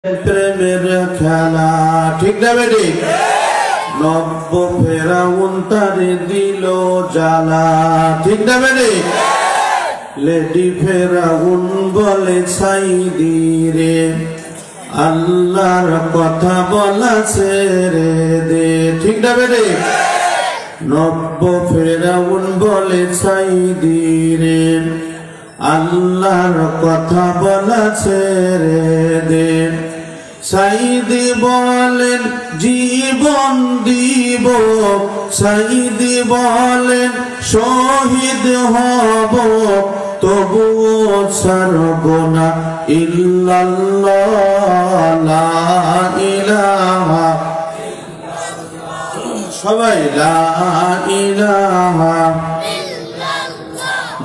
প্রেমের খেলা ঠিক না বেটি নব্য ফেরাউন তারে দিল জ্বালা ঠিক না বেটি লেডি ফেরাউন বলে সাইদি রে আল্লাহর কথা বলা ছেড়ে দে ঠিক না বেটি নব্য ফেরাউন বলে সাইদি রে আল্লাহর কথা বলা ছেড়ে দে সাইদি বলেন জীবন দিব সাইদি বলেন শহীদ হব তবুও ছাড়ব না ইল্লাল্লাহ লা ইলাহা সবাই লা ইলাহা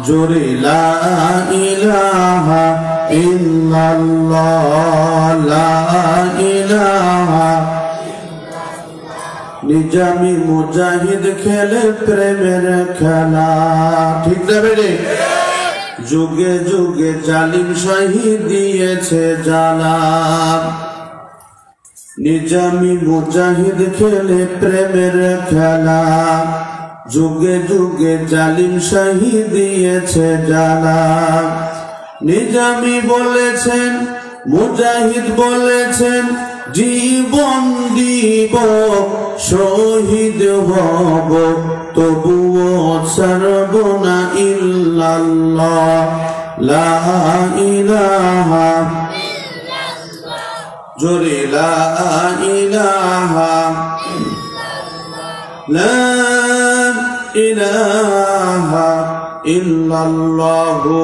জোরে লা ইলাহা ইল্লাল্লাহ লা ইলাহা নিজামি মুজাহিদ খেলে প্রেমের খেলা ঠিক না বেরে যুগে যুগে জালিম শহীদ দিয়েছে জ্বালা নিজামি মুজাহিদ খেলে প্রেমের খেলা যুগে যুগে জালিম শহীদ দিয়েছে জ্বালা নিজামি বলেছেন মুজাহিদ বলেছেন জীবন দিব শহীদ হব তবুও ছাড়ব না ইল্লাল্লাহ লা ইলাহা জোরে লা ইলাহা লা ইলাহা ইল্লাল্লাহু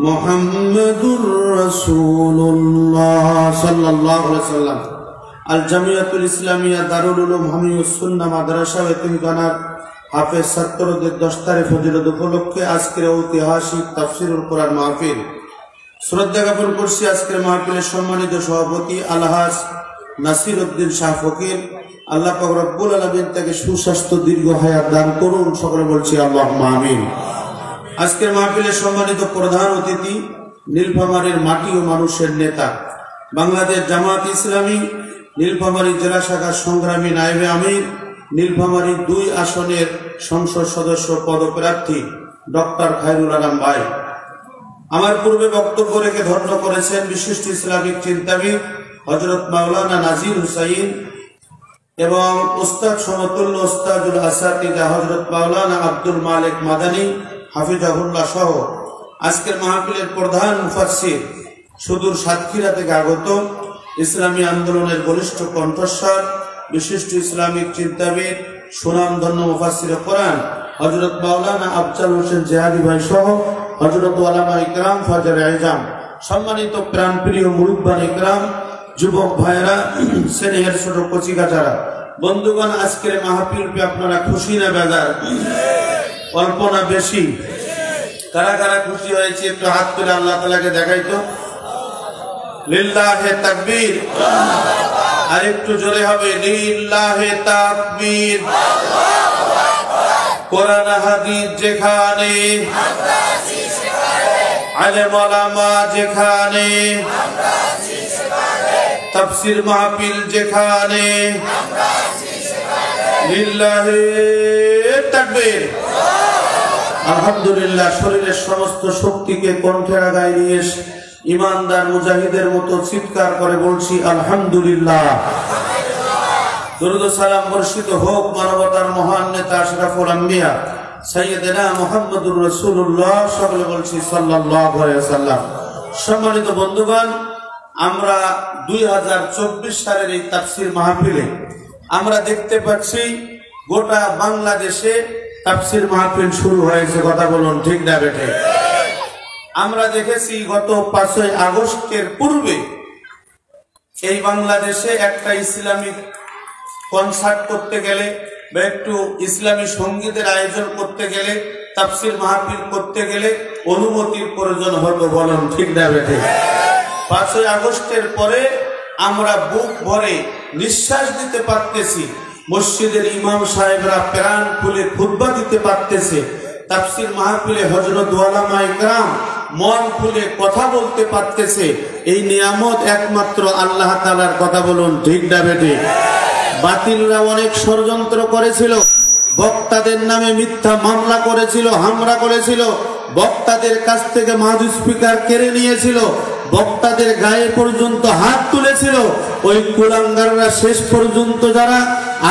মুহাম্মাদুর রাসূলুল্লাহ সাল্লাল্লাহু আলাইহি ওয়াসাল্লাম আল জামিয়াতুল ইসলামিয়া দারুল উলুম হামিউস সুন্নাহ মাদ্রাসা এতিমখানার হাফেজ ছাত্রদের 10 তারিখ ফজিলত উপলক্ষে আজকের ঐতিহাসিক তাফসীরুল কোরআন মাহফিল শ্রদ্ধা জ্ঞাপন করছি আজকের মাহফিলের সম্মানিত সভাপতি আলহাজ নাসির উদ্দিন শাহ ফকির আল্লাহ পাক রব্বুল আলামিন তাকে সুস্বাস্থ্য দীর্ঘ হায়াত দান করুন সকলে বলছি আল্লাহুম্মা আমিন আজকের মাহফিলের সম্মানিত প্রধান অতিথি নীলফামারীর মাটি ও মানুষের নেতা বাংলাদেশ জামাত ইসলামী নীলফামারী জেলা শাখার সংগ্রামী নায়েবে আমির নীলফামারী 2 আসনের সংসদ সদস্য পদপ্রার্থী ডক্টর খায়রুল আলম ভাই আমার পূর্বে বক্তব্য রেখে ধন্য করেছেন বিশিষ্ট ইসলামিক চিন্তাবিদ হযরত মাওলানা নাজির হুসাইন এবং উস্তাদ সমতুল্য উস্তাদুল আসাতিজা হযরত মাওলানা আব্দুল মালিক মাদানী হাফিজাহুল্লাহ সহ আজকের মাহফিলের প্রধান মুফাসসির সুদূর সাতক্ষীরা থেকে আগত ইসলামী আন্দোলনের বলিষ্ঠ কণ্ঠস্বর বিশিষ্ট ইসলামিক চিন্তাবিদ সুনামধন্য মুফাসসির কোরআন হযরত মাওলানা আফজাল হোসেন জিহাদি ভাই সহ হযরত ওলামা ইকরাম ফাজর আইজাম সম্মানিত প্রাণপ্রিয় মুরুব্বান ইকরাম যুবক ভাইরা স্নেহের ছোট কচিকাচারা বন্ধুগণ আজকের মাহফিল পে আপনারা খুশি না বেজার অল্প না বেশি কারা কারা খুশি হয়েছে একটু হাত তুলে আল্লাহ তাআলাকে দেখাই তো লিল্লাহে তাকবীর আর একটু জোরে হবে লিল্লাহে তাকবীর আল্লাহু আকবার কোরআন হাদিস যেখানে আমরা আছি সেখানে আলেম ওলামা যেখানে আমরা আছি সেখানে তাফসীর মাহফিল যেখানে আমরা আছি সেখানে লিল্লাহে তাকবীর আলহামদুলিল্লাহ শরীরের সমস্ত শক্তিকে কণ্ঠের আগায় নিয়ে ইমানদার মুজাহিদের মতো চিৎকার করে বলছি আলহামদুলিল্লাহ দরুদ ও সালাম বর্ষিত হোক মানবতার মহান নেতা আশরাফুল আম্বিয়া সাইয়্যিদনা মুহাম্মদুর রাসূলুল্লাহ সকলে বলছি সাল্লাল্লাহু আলাইহি ওয়াসাল্লাম সম্মানিত বন্ধুগণ আমরা 2024 সালের এই তাফসীর মাহফিলে আমরা দেখতে পাচ্ছি গোটা বাংলাদেশে তাফসীর মাহফিল শুরু হয়েছে কথা বলুন ঠিক না বেঠে আমরা দেখেছি গত 5ই আগস্টের পূর্বে এই বাংলাদেশে একটা ইসলামিক কনসার্ট করতে গেলে বা একটু ইসলামী সঙ্গীতের আয়োজন করতে গেলে তাফসীর মাহফিল করতে গেলে অনুমতির প্রয়োজন হতো বলুন ঠিক না বেঠে 5ই আগস্টের পরে আমরা বুক ভরে নিঃশ্বাস দিতে পারতেছি মসজিদের ইমাম সাহেবরা প্রাণ খুলে খুতবা দিতে পারতেছে তাফসীর মাহফিলে হযরত ওলামা ইকরাম মন খুলে কথা বলতে পারতেছে, এই নিয়ামত একমাত্র আল্লাহ তাআলার। কথা বলুন ঠিক না বেঠিক? বাতিলরা অনেক ষড়যন্ত্র করেছিল, বক্তাদের নামে মিথ্যা মামলা করেছিল, হামলা করেছিল, বক্তাদের কাছ থেকে মাউথ স্পিকার কেড়ে নিয়েছিল, বক্তাদের গায়ে পর্যন্ত হাত তুলেছিল। ওই কুলাঙ্গাররা শেষ পর্যন্ত যারা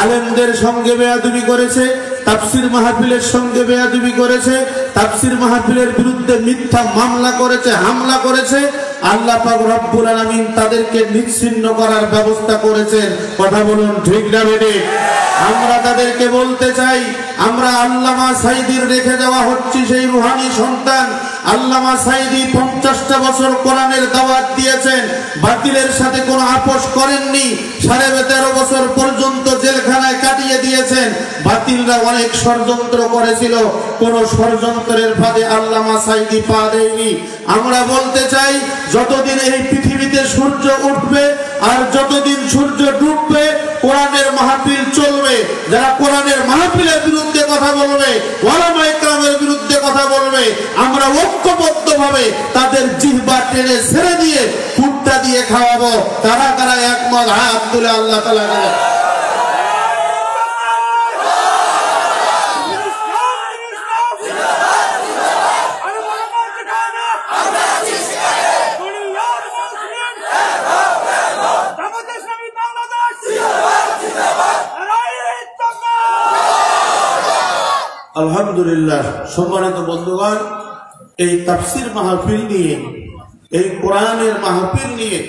আলেমদের সঙ্গে বেয়াদবি করেছে, তাফসীর মাহফিলের সঙ্গে বেয়াদবি করেছে, তাফসীর মাহফিলের বিরুদ্ধে মিথ্যা মামলা করেছে, হামলা করেছে, আল্লাহ পাক রব্বুল আলামিন তাদেরকে নিচ্ছিন্ন করার ব্যবস্থা করেছেন। কথা বলুন ঠিক না বেঠিক? আমরা তাদেরকে বলতে চাই, আমরা আল্লামা সাঈদীর রেখে যাওয়া হচ্ছে সেই রুহানি সন্তান। আল্লামা সাঈদী 50টা বছর কোরআনের দাওয়াত দিয়েছেন, বাতিলের সাথে কোনো আপোষ করেননি, 13.5 বছর পর্যন্ত জেলখানায় কাটিয়ে দিয়েছেন। বাতিলরা অনেক ষড়যন্ত্র করেছিল, কোন ষড়যন্ত্রের ফাঁদে আল্লামা সাঈদী পা দেয়নি। আমরা বলতে চাই, যতদিন এই পৃথিবীতে সূর্য উঠবে আর যতদিন সূর্য ডুববে, কোরআনের মাহফিল চলবে। যারা কোরআনের মাহফিলের বিরুদ্ধে কথা বলবে, ওলামা ইকরামের বিরুদ্ধে কথা বলবে, আমরা ঐক্যবদ্ধভাবে তাদের জিহ্বা টেনে ছেড়ে দিয়ে কুত্তা দিয়ে খাওয়াবো। কারা কারা একমত? হাত তুলে আল্লাহ তাআলা বলেন। আলহামদুলিল্লাহ। সম্মানিত বন্ধুগণ, এই তাফসীর মাহফিল নিয়ে, এই কোরআনের মাহফিল নিয়ে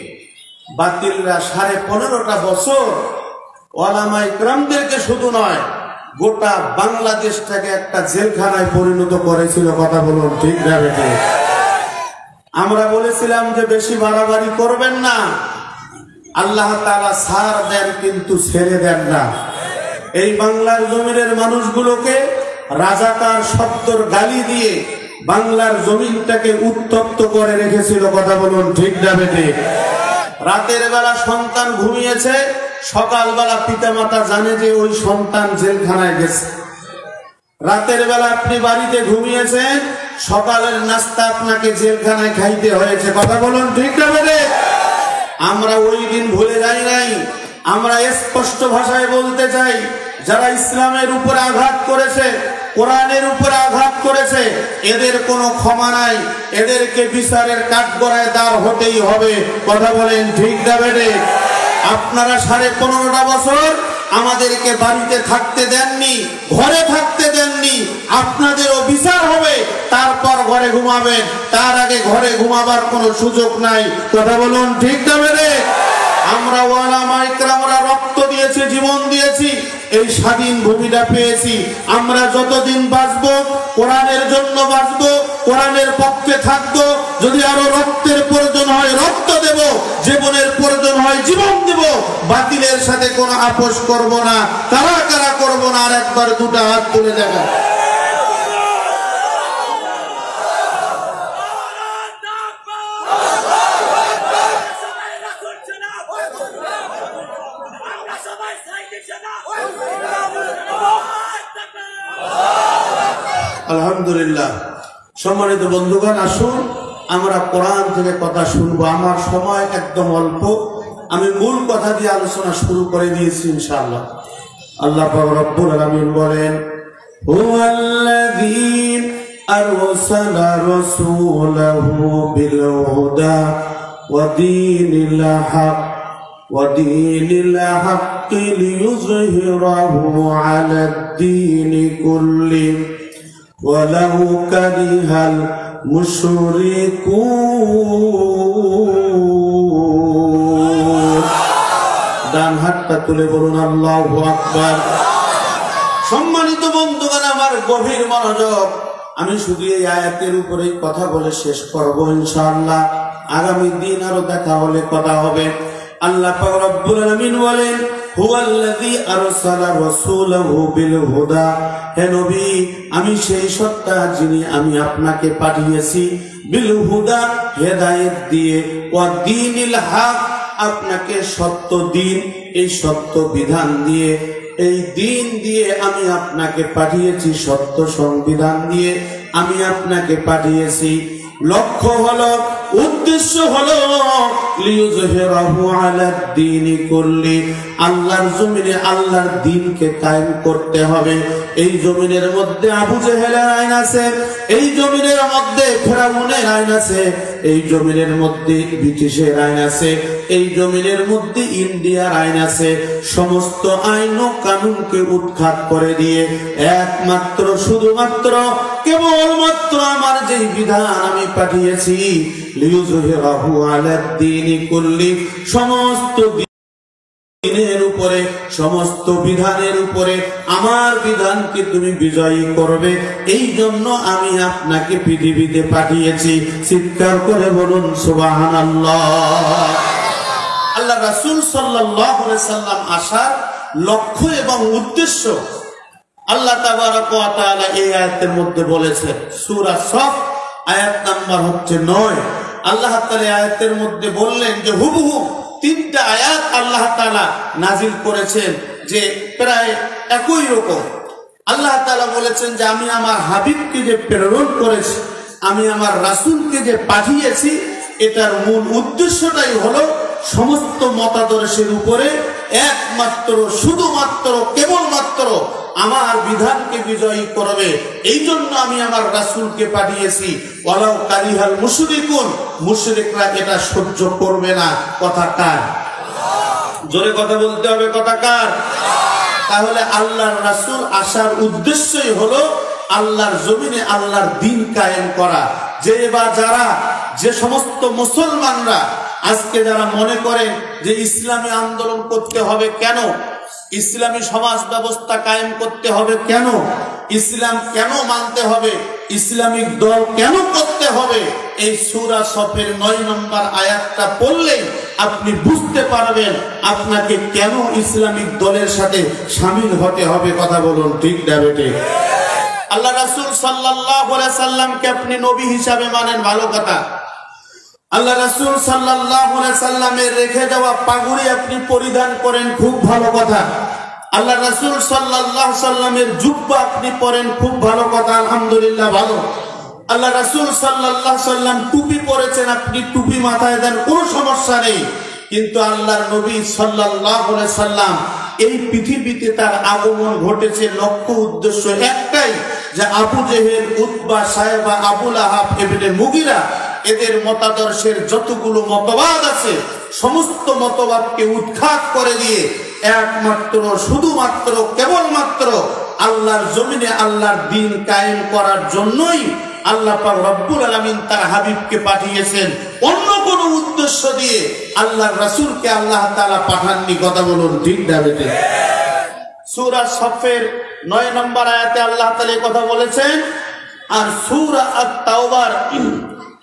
বাতিলরা 15.5 বছর ওলামা ইকরামদেরকে শুধু নয়, গোটা বাংলাদেশটাকে একটা জেলখানায় পরিণত করেছিল। কথা বলুন ঠিক না বেঠিক? আমরা বলেছিলাম যে বেশি বাড়াবাড়ি করবেন না, আল্লাহ তাআলা ছাড় দেন কিন্তু ছেড়ে দেন না। এই বাংলার জমিনের মানুষগুলোকে রাজাকার শব্দর গালি দিয়ে বাংলার জমিনটাকে উত্তপ্ত করে রেখেছিল। কথা বলুন ঠিক না বেঠিক? রাতের বেলা সন্তান ঘুমিয়েছে, সকালবেলা পিতামাতা জানে যে ওই সন্তান জেলখানায় গেছে। রাতের বেলা আপনি বাড়িতে ঘুমিয়েছেন, সকালের নাস্তা আপনাকে জেলখানায় খাইতে হয়েছে। কথা বলুন ঠিক না বেঠিক? আমরা ওই দিন ভুলে যাই নাই। আমরা স্পষ্ট ভাষায় বলতে চাই, যারা ইসলামের উপর আঘাত করেছে, কোরআনের উপর আঘাত করেছে, এদের কোনো ক্ষমা নাই, এদেরকে বিচারের কাঠগড়ায় দাঁড় হতেই হবে। কথা বলেন ঠিক না বেঠিক? আপনারা 15.5 বছর আমাদেরকে বাড়িতে থাকতে দেননি, ঘরে থাকতে দেননি। আপনাদেরও বিচার হবে, তারপর ঘরে ঘুমাবেন, তার আগে ঘরে ঘুমাবার কোনো সুযোগ নাই। কথা বলুন ঠিক না বেঠিক? আমরা ওলামা ইকরামরা রক্ত দিয়েছি, জীবন দিয়েছি, এই স্বাধীন ভূমিটা পেয়েছি। আমরা যতদিন বাঁচবো কোরআনের জন্য বাঁচবো, কোরআনের পক্ষে থাকবো। যদি আরো রক্তের প্রয়োজন হয় রক্ত দেব, জীবনের প্রয়োজন হয় জীবন দেব। বাতিলের সাথে কোনো আপোষ করব না। কারা কারা করব না? আর একবার দুটা হাত তুলে দেখা। আলহামদুলিল্লাহ। সম্মানিত বন্ধুগণ, আসুন আমরা কোরআন থেকে কথা শুনবো। আমার সময় একদম অল্প, আমি মূল কথা দিয়ে আলোচনা শুরু করে দিয়েছি ইনশাআল্লাহ। আল্লাহ পাক রব্বুল আলামিন বলেন, হুয়াল্লাযী আরসালা রাসূলাহু বিল হুদা ওয়া দীনিল হক লিইয়ুযহিরাহু আলাদ দীনি কুল্লিহি ওয়ালাউ কারিহাল মুশরিকুন। ডান হাতটা তুলে বলুন আল্লাহু আকবার। সম্মানিত বন্ধুগণ, আমার গভীর মনোযোগ। আমি শুধু এই আয়াতের উপরেই কথা বলে শেষ করব ইনশাআল্লাহ। আগামী দিন আরো দেখা হলে কথা হবে। আল্লাহ পাক রব্বুল আলামিন বলেন, হুয়াল্লাযী আরসালা রাসূলাহু বিল হুদা। হে নবী, আমি সেই সত্তা যিনি আমি আপনাকে পাঠিয়েছি বিল হুদা, হেদায়েত দিয়ে, ওয়া দীনিল হক, আপনাকে সত্য দিন, এই সত্য বিধান দিয়ে, এই দিন দিয়ে আমি আপনাকে পাঠিয়েছি, সত্য সংবিধান দিয়ে আমি আপনাকে পাঠিয়েছি। লক্ষ্য হলো, উদ্দেশ্য হলো লিইয়ুযহিরাহু আলাদ দীনি কুল্লি, আল্লাহর জমিনে আল্লাহর দ্বীনকে কায়েম করতে হবে। এই জমিনের মধ্যে আবু জেহেলের আইন আছে, এই জমিনের মধ্যে ফেরাউনের আইন আছে, এই জমিনের মধ্যে ব্রিটিশের আইন আছে, এই জমিনের মধ্যে ইন্ডিয়ার আইন আছে। সমস্ত আইন ও কানুনকে উৎখাত করে দিয়ে একমাত্র শুধুমাত্র কেবলমাত্র আমার যেই বিধান আমি পাঠিয়েছি, লিইয়ুযহিরাহু আলাদ দীনি কুল্লি, সমস্ত দিনের উপরে, সমস্ত বিধানের উপরে আমার বিধানকে তুমি বিজয়ী করবে। এই জন্য আমি আপনাকে পৃথিবীতে পাঠিয়েছি। চিৎকার করে বলুন সুবহানাল্লাহ। আল্লাহ রাসূল সাল্লাল্লাহু আলাইহি সাল্লাম আসার লক্ষ্য এবং উদ্দেশ্য আল্লাহ তাবারক ওয়া তাআলা এই আয়াতের মধ্যে বলেছেন। সূরা সফ আয়াত নাম্বার হচ্ছে 9। আল্লাহ তাআলা আয়াতের মধ্যে বললেন যে হুবহু তিনটা আয়াত আল্লাহ তাআলা নাজিল করেছেন যে প্রায় একই রকম। আল্লাহ তাআলা বলেছেন যে আমি আমার হাবিবকে যে প্রেরণ করেছি, আমি আমার রাসূলকে যে পাঠিয়েছি, এটার মূল উদ্দেশ্যটাই হলো সমস্ত মতাদর্শের উপরে একমাত্র শুধুমাত্র কেবলমাত্র আমার বিধানকে বিজয়ী করবে। এই জন্য আমি আমার রাসূলকে পাঠিয়েছি। ওয়ালাউ কারিহাল মুশরিকুন, মুশরিকরা এটা সহ্য করবে না। কথা কার? জোরে কথা বলতে হবে। কথা কার? তাহলে আল্লাহর রাসূল আসার উদ্দেশ্যই হলো আল্লাহর জমিনে আল্লাহর দ্বীন কায়েম করা। যে সমস্ত মুসলমানরা আজকে যারা মনে করেন যে ইসলামী আন্দোলন করতে হবে, কেন ইসলামী সমাজ ব্যবস্থা কায়েম করতে হবে, কেন ইসলাম কেন মানতে হবে, ইসলামিক দল কেন করতে হবে, এই সূরা সফের 9 নম্বর আয়াতটা পড়লেই আপনি বুঝতে পারবেন আপনাকে কেন ইসলামিক দলের সাথে শামিল হতে হবে। কথা বলুন ঠিক না বেঠিক? আল্লাহ রাসূল সাল্লাল্লাহু আলাইহি সাল্লামকে আপনি নবী হিসাবে মানেন, ভালো কথা। আল্লাহ রাসূল সাল্লাল্লাহু আলাইহি সাল্লামের রেখে দেওয়া পাগড়ি আপনি পরিধান করেন, খুব ভালো কথা। আল্লাহ রাসূল সাল্লাল্লাহু আলাইহি সাল্লামের জুব্বা আপনি পরেন, খুব ভালো কথা, আলহামদুলিল্লাহ, ভালো। আল্লাহ রাসূল সাল্লাল্লাহু আলাইহি সাল্লাম টুপি পরেছেন, আপনি টুপি মাথায় দেন, কোনো সমস্যা নেই। কিন্তু আল্লাহর নবী সাল্লাল্লাহু আলাইহি সাল্লাম এই পৃথিবীতে তার আগমন ঘটেছে লক্ষ্য উদ্দেশ্য একটাই, যে আবু জেহেল, উতবা, সায়বা, আবু লাহাব, ইবনে মুগিরা, এদের মতাদর্শের যতগুলো মতবাদ আছে সমস্ত মতবাদকে উৎখাত করে দিয়ে একমাত্র শুধুমাত্র কেবলমাত্র আল্লাহর জমিনে আল্লাহর দ্বীন কায়েম করার জন্যই আল্লাহ পাক রব্বুল আলামিন তার হাবিবকে পাঠিয়েছেন। অন্য কোনো উদ্দেশ্য দিয়ে আল্লাহর রাসূলকে আল্লাহ তাআলা পাঠাননি। কথা বলুন ঠিক না বেঠিক? সূরা সফের 9 নম্বর আয়াতে আল্লাহ তাআলা এই কথা বলেছেন। আর সূরা আত-তাওবার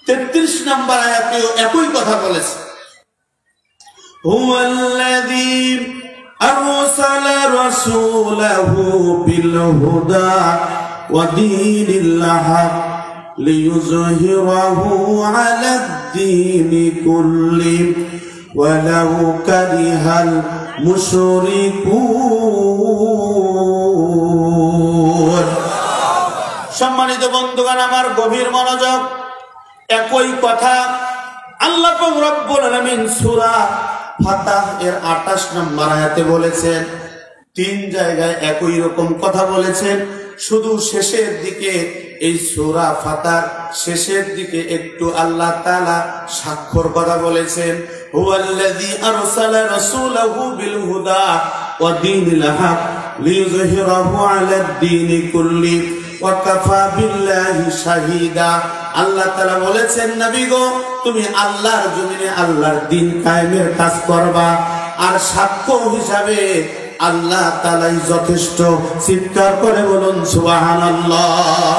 33 নম্বর আয়াতেও একই কথা বলেছে। হুয়াল্লাযী আরসালা রাসূলাহু বিল হুদা ওয়া দীনিল হক লিইয়ুযহিরাহু আলাদ দীনি কুল্লি ওয়ালাউ কারিহাল মুশরিকুন। সম্মানিত বন্ধুগণ, আমার গভীর মনোযোগ। একই কথা আল্লাহ পাক রব্বুল আলামিন সূরা ফাতাহ এর 28 নম্বর আয়াতে বলেছেন। 3 জায়গায় একই রকম কথা বলেছেন, শুধু শেষের দিকে এই সূরা ফাতাহ শেষের দিকে একটু আল্লাহ তাআলা স্বাক্ষর কথা বলেছেন। হুয়াল্লাযী আরসালা রাসূলাহু বিল হুদা ওয়া দীনিল হক লিইয়ুযহিরাহু আলাদ দীনি কুল্লি ওয়া কাফা বিল্লাহি শাহীদা। আল্লাহ তাআলা বলেছেন, নবী গো, তুমি আল্লাহর জমিনে আল্লাহর দ্বীন কায়েমের কাজ করবা, আর সাক্ষ্য হিসাবে আল্লাহ তাআলাই যথেষ্ট। চিৎকার করে বলুন সুবহানাল্লাহ।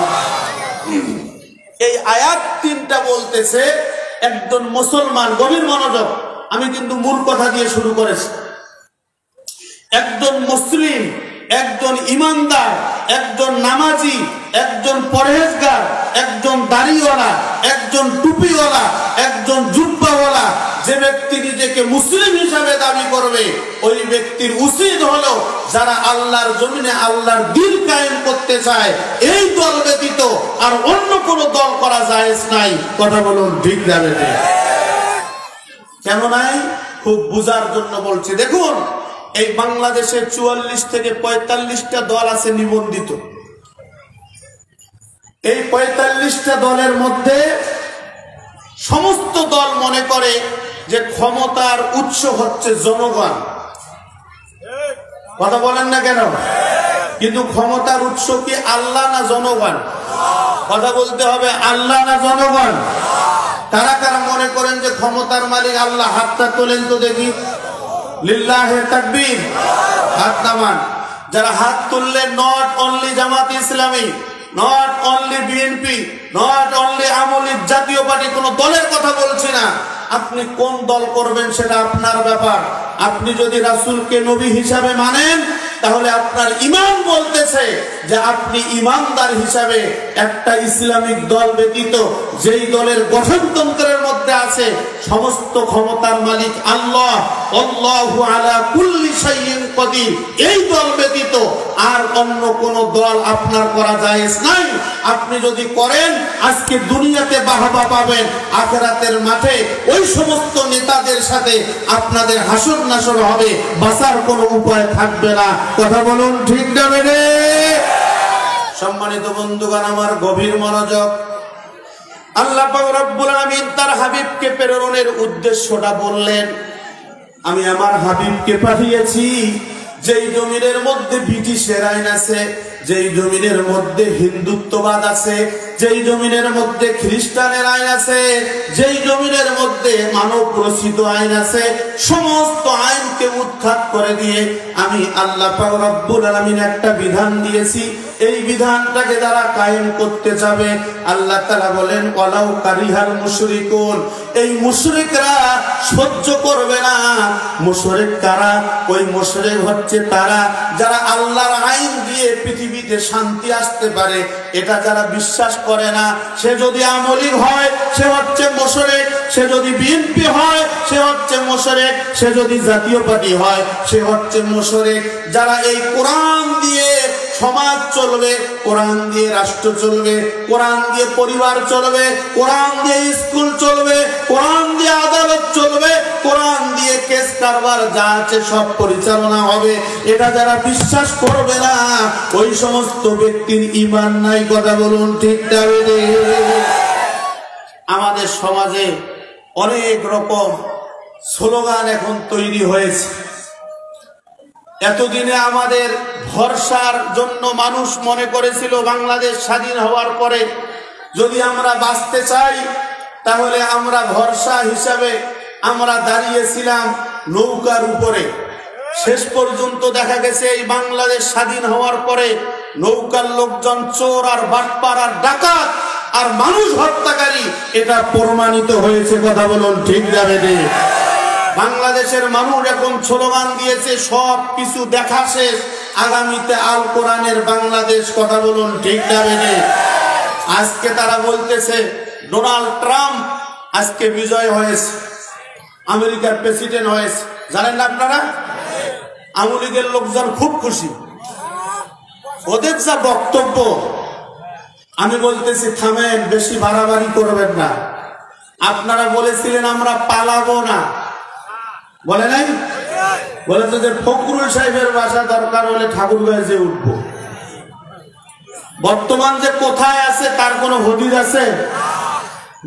এই আয়াত 3টা বলতেছে একজন মুসলমান, গভীর মনোযোগ, আমি কিন্তু মূল কথা দিয়ে শুরু করেছি। একজন মুসলিম, একজন ইমানদার, একজন নামাজি, একজন পরহেজগার, একজন দাড়িওয়ালা, একজন টুপিওয়ালা, একজন জুব্বাওয়ালা, যে ব্যক্তি নিজেকে মুসলিম হিসাবে দাবি করবে ওই ব্যক্তির উচিত হলো যারা আল্লাহর জমিনে আল্লাহর দ্বীন কায়েম করতে চায় এই দল ব্যতীত আর অন্য কোনো দল করা জায়েজ নাই। কথা বলুন ঠিক না বেঠিক? কেন নাই? খুব বুঝার জন্য বলছি। দেখুন, এই বাংলাদেশে 44 থেকে 45টা দল আছে নিবন্ধিত। এই 45টা দলের মধ্যে সমস্ত দল মনে করে যে ক্ষমতার উৎস হচ্ছে জনগণ। কথা বলেন না কেন? কিন্তু ক্ষমতার উৎস কি আল্লাহ না জনগণ? কথা বলতে হবে, আল্লাহ না জনগণ? কারা কারা মনে করেন যে ক্ষমতার মালিক আল্লাহ? হাতটা তোলেন তো দেখি। লিল্লাহে তাকবীর, হাত নামান। যারা হাত তুললেন, not only Jamaat Islami, not only BNP, not only Awami League জাতীয় পার্টি, কোন দলের কথা বলছি না। আপনি কোন দল করবেন সেটা আপনার ব্যাপার। আপনি যদি রাসূলকে নবী হিসাবে মানেন তাহলে আপনার ঈমান বলতেছে যে আপনি ঈমানদার হিসাবে একটা ইসলামিক দল ব্যতীত যেই দলের গঠনতন্ত্রের মধ্যে আছে সমস্ত ক্ষমতার মালিক আল্লাহ, আল্লাহু আলা কুল্লি শাইইন কাদির, এই দল ব্যতীত আর অন্য কোন দল আপনার করা জায়েজ নাই। আপনি যদি করেন আজকে দুনিয়াতে বাহবা পাবেন, আখিরাতের মাঠে ওই সমস্ত নেতাদের সাথে আপনাদের হাসর নাসর হবে, বাঁচার কোনো উপায় থাকবে না। কথা বলুন ঠিক না বেঠে? সম্মানিত বন্ধুগণ আমার, গভীর মনোযোগ। আল্লাহ পাক রব্বুল আলামিন তার হাবিবকে প্রেরণের উদ্দেশ্যটা বললেন, আমি আমার হাবিবকে পাঠিয়েছি যেই জমিনের মধ্যে ব্রিটিশের আইন আছে, যেই জমিনের মধ্যে হিন্দুত্ববাদ আছে, যেই জমিনের মধ্যে খ্রিস্টানের আইন আছে, যেই জমিনের মধ্যে মানব রচিত আইন আছে, সমস্ত আইনকে উৎখাত করে দিয়ে আমি আল্লাহ পাক রব্বুল আলামিন একটা বিধান দিয়েছি। এই বিধানটাকে যারা কায়েম করতে যাবে আল্লাহ তাআলা বলেন ওয়ালাউ কারিহাল মুশরিকুন, এই মুশরিকরা সহ্য করবে না। মুশরিক কারা? ওই মুশরিক হচ্ছে তারা যারা আল্লাহর আইন দিয়ে পৃথিবীতে শান্তি আসতে পারে এটা যারা বিশ্বাস করে না। সে যদি আওয়ামী লীগ হয় সে হচ্ছে মুশরিক, সে যদি বিএনপি হয় সে হচ্ছে মুশরিক, সে যদি জাতীয় পার্টি হয় সে হচ্ছে মুশরিক। যারা এই কোরআন দিয়ে সমাজ চলবে, কোরআন দিয়ে রাষ্ট্র চলবে, কোরআন দিয়ে পরিবার চলবে, কোরআন দিয়ে স্কুল চলবে, কোরআন দিয়ে আদালত চলবে, কোরআন দিয়ে কেস কারবার যা আছে সব পরিচালনা হবে, এটা যারা বিশ্বাস করবে না ওই সমস্ত ব্যক্তির ঈমান নাই। কথা বলুন ঠিক না বেঠিক? আমাদের সমাজে অনেক রকম স্লোগান এখন তৈরি হয়েছে। এতদিনে আমাদের ভরসার জন্য মানুষ মনে করেছিল বাংলাদেশ স্বাধীন হওয়ার পরে যদি আমরা বাঁচতে চাই তাহলে আমরা ভরসা হিসাবে আমরা দাঁড়িয়েছিলাম নৌকার উপরে। শেষ পর্যন্ত দেখা গেছে এই বাংলাদেশ স্বাধীন হওয়ার পরে নৌকার লোকজন চোর আর বাটপার আর ডাকাত আর মানুষ হত্যাকারী, এটা প্রমাণিত হয়েছে। কথা বলুন ঠিক না বেঠিক? বাংলাদেশের মানুষ এখন স্লোগান দিয়েছে সব কিছু দেখা শেষ, আগামীতে আল কোরআনের বাংলাদেশ। কথা বলুন ঠিক না বেঠিক? আজকে তারা বলতেছে ডোনাল্ড ট্রাম্প আজকে বিজয় হয়েছে, আমেরিকার প্রেসিডেন্ট হয়েছে। জানেন না আপনারা? আওয়ামী লীগের লোকজন খুব খুশি, ওদের যা বক্তব্য। আমি বলতেছি থামেন, বেশি বাড়াবাড়ি করবেন না। আপনারা বলেছিলেন আমরা পালাবো না, বলে নাই? বলেছে যে ফখরুল সাহেবের বাসা দরকার হলে ঠাকুরগাঁয়ে উঠবো। বর্তমান যে কোথায় আছে তার কোনো হদিস আছে?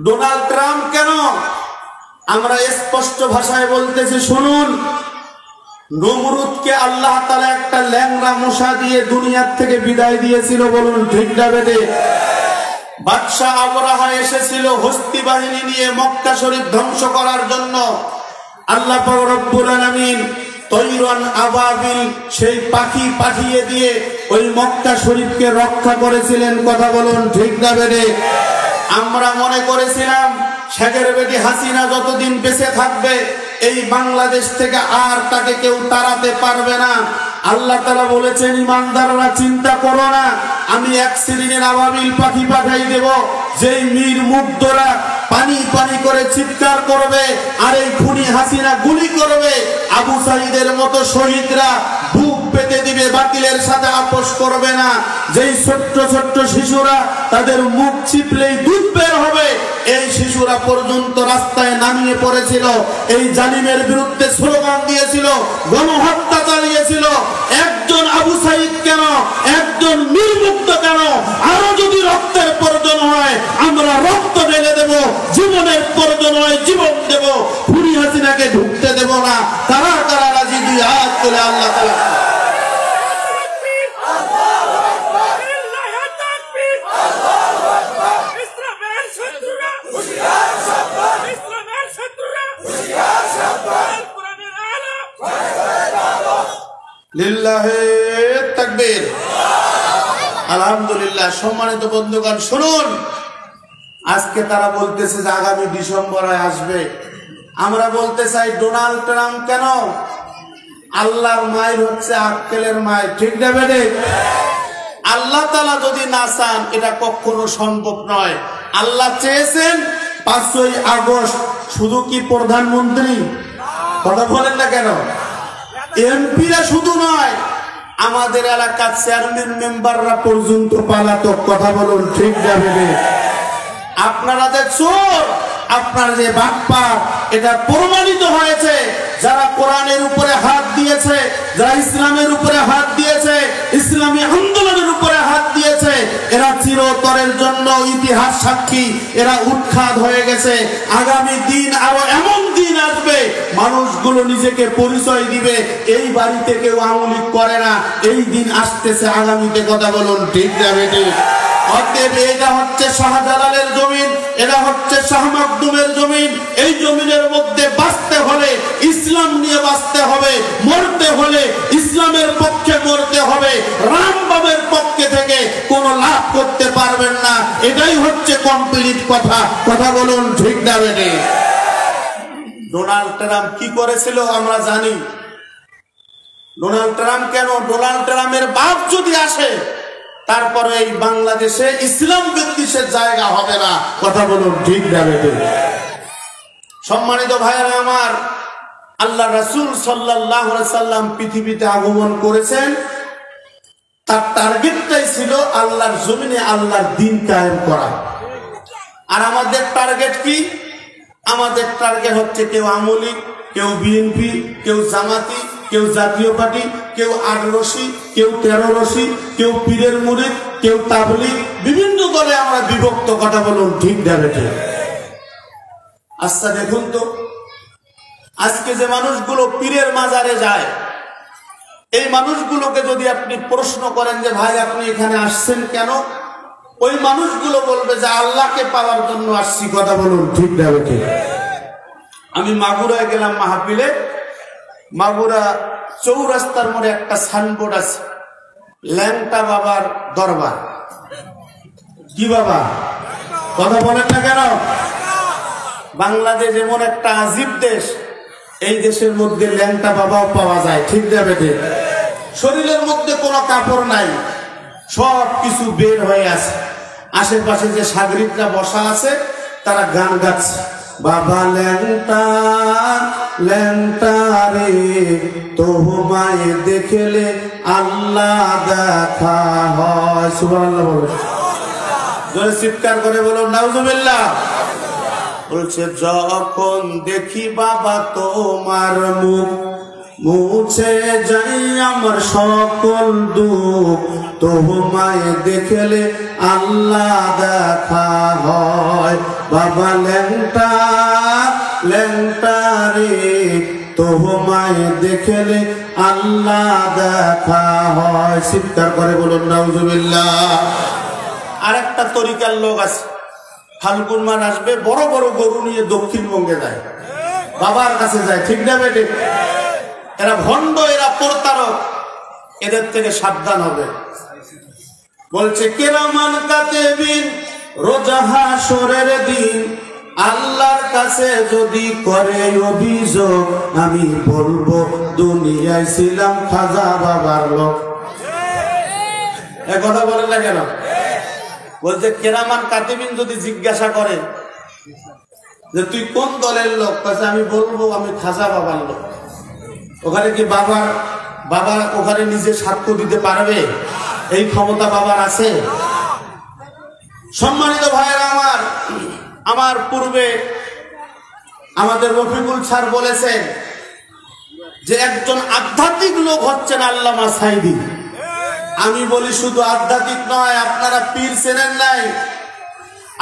ডোনাল্ড ট্রাম্প কেন? আমরা স্পষ্ট ভাষায় বলতেছি, শুনুন, নমরুদকে আল্লাহ তাআলা একটা ল্যাংড়া মশা দিয়ে দুনিয়ার থেকে বিদায় দিয়েছিল। বলুন ঠিক না বেঠিক? বাদশাহ আবরাহা এসেছিল হস্তি বাহিনী নিয়ে মক্কা শরীফ ধ্বংস করার জন্য। আল্লাহ পাক রব্বুল আলামিন তৈরান আবাবিল সেই পাখি পাঠিয়ে দিয়ে ওই মক্কা শরীফকে রক্ষা করেছিলেন। কথা বলুন ঠিক না বেঠিক? আমরা মনে করেছিলাম শেখের বেটি হাসিনা যতদিন বেঁচে থাকবে এই বাংলাদেশ থেকে আর তাকে কেউ তাড়াতে পারবে না। আল্লাহ তাআলা বলেছেন ইমানদাররা চিন্তা করো না, আমি এক শ্রেণীর আবাবিল পাখি পাঠাই দেব, যেই মীর মুগ্ধরা পানি পানি করে চিৎকার করবে, আর এই খুনি হাসিনা গুলি করবে। আবু সাঈদের মতো শহীদরা বুক পেতে দিবে, বাতিলের সাথে আপোষ করবে না। যেই ছোট্ট ছোট্ট শিশুরা তাদের মুখ চিপলেই দুধ বের হবে, এই শিশুরা পর্যন্ত রাস্তায় নামিয়ে পড়েছিল, এই জালিমের বিরুদ্ধে স্লোগান দিয়েছিল, গণহত্যা চালিয়েছিল। একজন আবু সাঈদ কেন, একজন নির্মুক্ত কেন, আরো যদি রক্তের প্রয়োজন হয় আমরা রক্ত ঢেলে দেব, জীবনের প্রয়োজন হয় জীবন দেব, খুনি হাসিনাকে ঢুকতে দেব না। কারা কারা রাজি? দুই হাত তুলে আল্লাহ তাআলা। লিল্লাহে তাকবীর, আলহামদুলিল্লাহ। সম্মানিত বন্ধুগণ শুনুন, আজকে তারা বলতেছে যে আগামী ডিসেম্বরে আসবে। আমরা বলতে চাই ডোনাল্ড ট্রাম্প কেন? আল্লাহর মায়ের হচ্ছে আক্কেলের মায়ের, ঠিক না বেটে? আল্লাহ তাআলা যদি না চান এটা কখনো সম্ভব নয়। আল্লাহ চেয়েছেন 5ই আগস্ট। শুধু কি প্রধানমন্ত্রী? কথা বলেন না কেন? এমপিরা শুধু নয়, আমাদের এলাকার চেয়ারম্যান মেম্বাররা পর্যন্ত পালাতক। কথা বলুন, ঠিক যাবে? আপনারা যে চোর, আপনার যে বাপ্পা, এটা প্রমাণিত হয়েছে। যারা কোরআনের উপরে হাত দিয়েছে, যারা ইসলামের উপরে হাত দিয়েছে, ইসলামী আন্দোলনের উপরে হাত দিয়েছে, এরা চিরতরের জন্য ইতিহাস সাক্ষী। এরা উৎখাত হয়ে গেছে। আগামী দিন আরো এমন দিন আসবে, মানুষগুলো নিজেকে পরিচয় দিবে এই বাড়িতে কেউ আওয়ামী লীগ করে না। এই দিন আসতেছে আগামীতে। কথা বলুন, ঠিক যাবে? অতএব এটা হচ্ছে শাহজালালের জমিন, এটা হচ্ছে শাহ মাকদুমের জমিন। এই জমিনের মধ্যে বাঁচতে হলে ইসলাম নিয়ে বাঁচতে হবে, মরতে হলে ইসলামের পক্ষে মরতে হবে। রামবাবের পক্ষে থেকে কোনো লাভ করতে পারবেন না। এটাই হচ্ছে কমপ্লিট কথা। কথা বলুন, ঠিক না বেটে? ডোনাল্ড ট্রাম্প কি করেছিল আমরা জানি। ডোনাল্ড ট্রাম্প কেন? ডোনাল্ড ট্রাম্পের বাপ যদি আসে তারপরে এই বাংলাদেশে ইসলাম বিদ্বেষের জায়গা হবে না। কথা বলুন, ঠিক না বেটে? সম্মানিত ভাইয়েরা আমার, আল্লাহ রাসূল সাল্লাল্লাহু আলাইহি সাল্লাম পৃথিবীতে আগমন করেছেন। তার টার্গেটটাই ছিল আল্লাহর জমিনে আল্লাহর দ্বীন কায়েম করা। আর আমাদের টার্গেট কি? আমাদের টার্গেট হচ্ছে কেউ আওয়ামী লীগ, কেউ বিএনপি, কেউ জামাতি, কেউ জাতীয় পার্টি, কেউ 8 রশি, কেউ 13 রশি, কেউ পীরের মুরিদ, কেউ তাবলীগ, বিভিন্ন দলে আমরা বিভক্ত। কথা বলুন, ঠিক না বেটে? আচ্ছা দেখুন তো, আজকে যে মানুষগুলো পীরের মাজারে যায়, এই মানুষগুলোকে যদি আপনি প্রশ্ন করেন যে ভাই আপনি এখানে আসছেন কেন, ওই মানুষগুলো বলবে যে আল্লাহকে পাওয়ার জন্য আসছি। কথা বলুন, ঠিক না বেটে? আমি মাগুরায় গেলাম মাহফিলে। মাগুরা চৌরাস্তার মোড়ে একটা সাইনবোর্ড আছে, ল্যাংটা বাবার দরবার। কি বাবা? কথা বলেন না কেন? বাংলাদেশ এমন একটা আজীব দেশ, এই দেশের মধ্যে ল্যাংটা বাবাও পাওয়া যায়, ঠিক না বেটে? শরীরের মধ্যে কোনো কাপড় নাই, সব কিছু বের হয়ে আছে। আশেপাশে যে সাগরিকরা বসা আছে তারা গান গাচ্ছে, বাবা ল্যাংটা ল্যাংটা রে তোমায় দেখলে আল্লাহ দেখা হয়। সুবহানাল্লাহ বলে, জোরে চিৎকার করে বলো নাউজুবিল্লাহ। বলছে যখন দেখি বাবা তোমার মুখ, মুছে যাই আমার সকল দুঃখ, তোমায় দেখলে আল্লাহ দেখা হয়। বাবা ল্যাংটা ল্যাংটা রে তোমায় দেখলে আল্লাহ দেখা হয়। চিৎকার করে বলুন নাউজুবিল্লাহ। আরেকটা তরিকার লোক আছে, ফাল্গুন মাস আসবে বড় বড় গরু নিয়ে দক্ষিণবঙ্গে যায়, বাবার কাছে যায়, ঠিক না বেটে? এরা ভণ্ড, এরা প্রতারক, এদের থেকে সাবধান হবে। বলছে কিরামান কাতিবিন রোজা হাসরের দিন আল্লাহর কাছে যদি করে অভিযোগ, আমি বলবো দুনিয়ায় ছিলাম খাজা বাবার লোক। এ কথা বলেন না কেন? বলছে কিরামান কাতিবিন যদি জিজ্ঞাসা করে যে তুই কোন দলের লোক? আমি বলবো আমি খাজা বাবার লোক। ওখানে কি বাবা ওখানে নিজে সাক্ষ্য দিতে পারবে? এই ক্ষমতা বাবার আছে? সম্মানিত ভাইয়েরা আমার পূর্বে আমাদের রফিকুল স্যার বলেছেন যে একজন আধ্যাত্মিক লোক হচ্ছেন আল্লামা সাঈদী। আমি বলি শুধু আধ্যাত্মিক নয়, আপনারা পীর চেনেন নাই,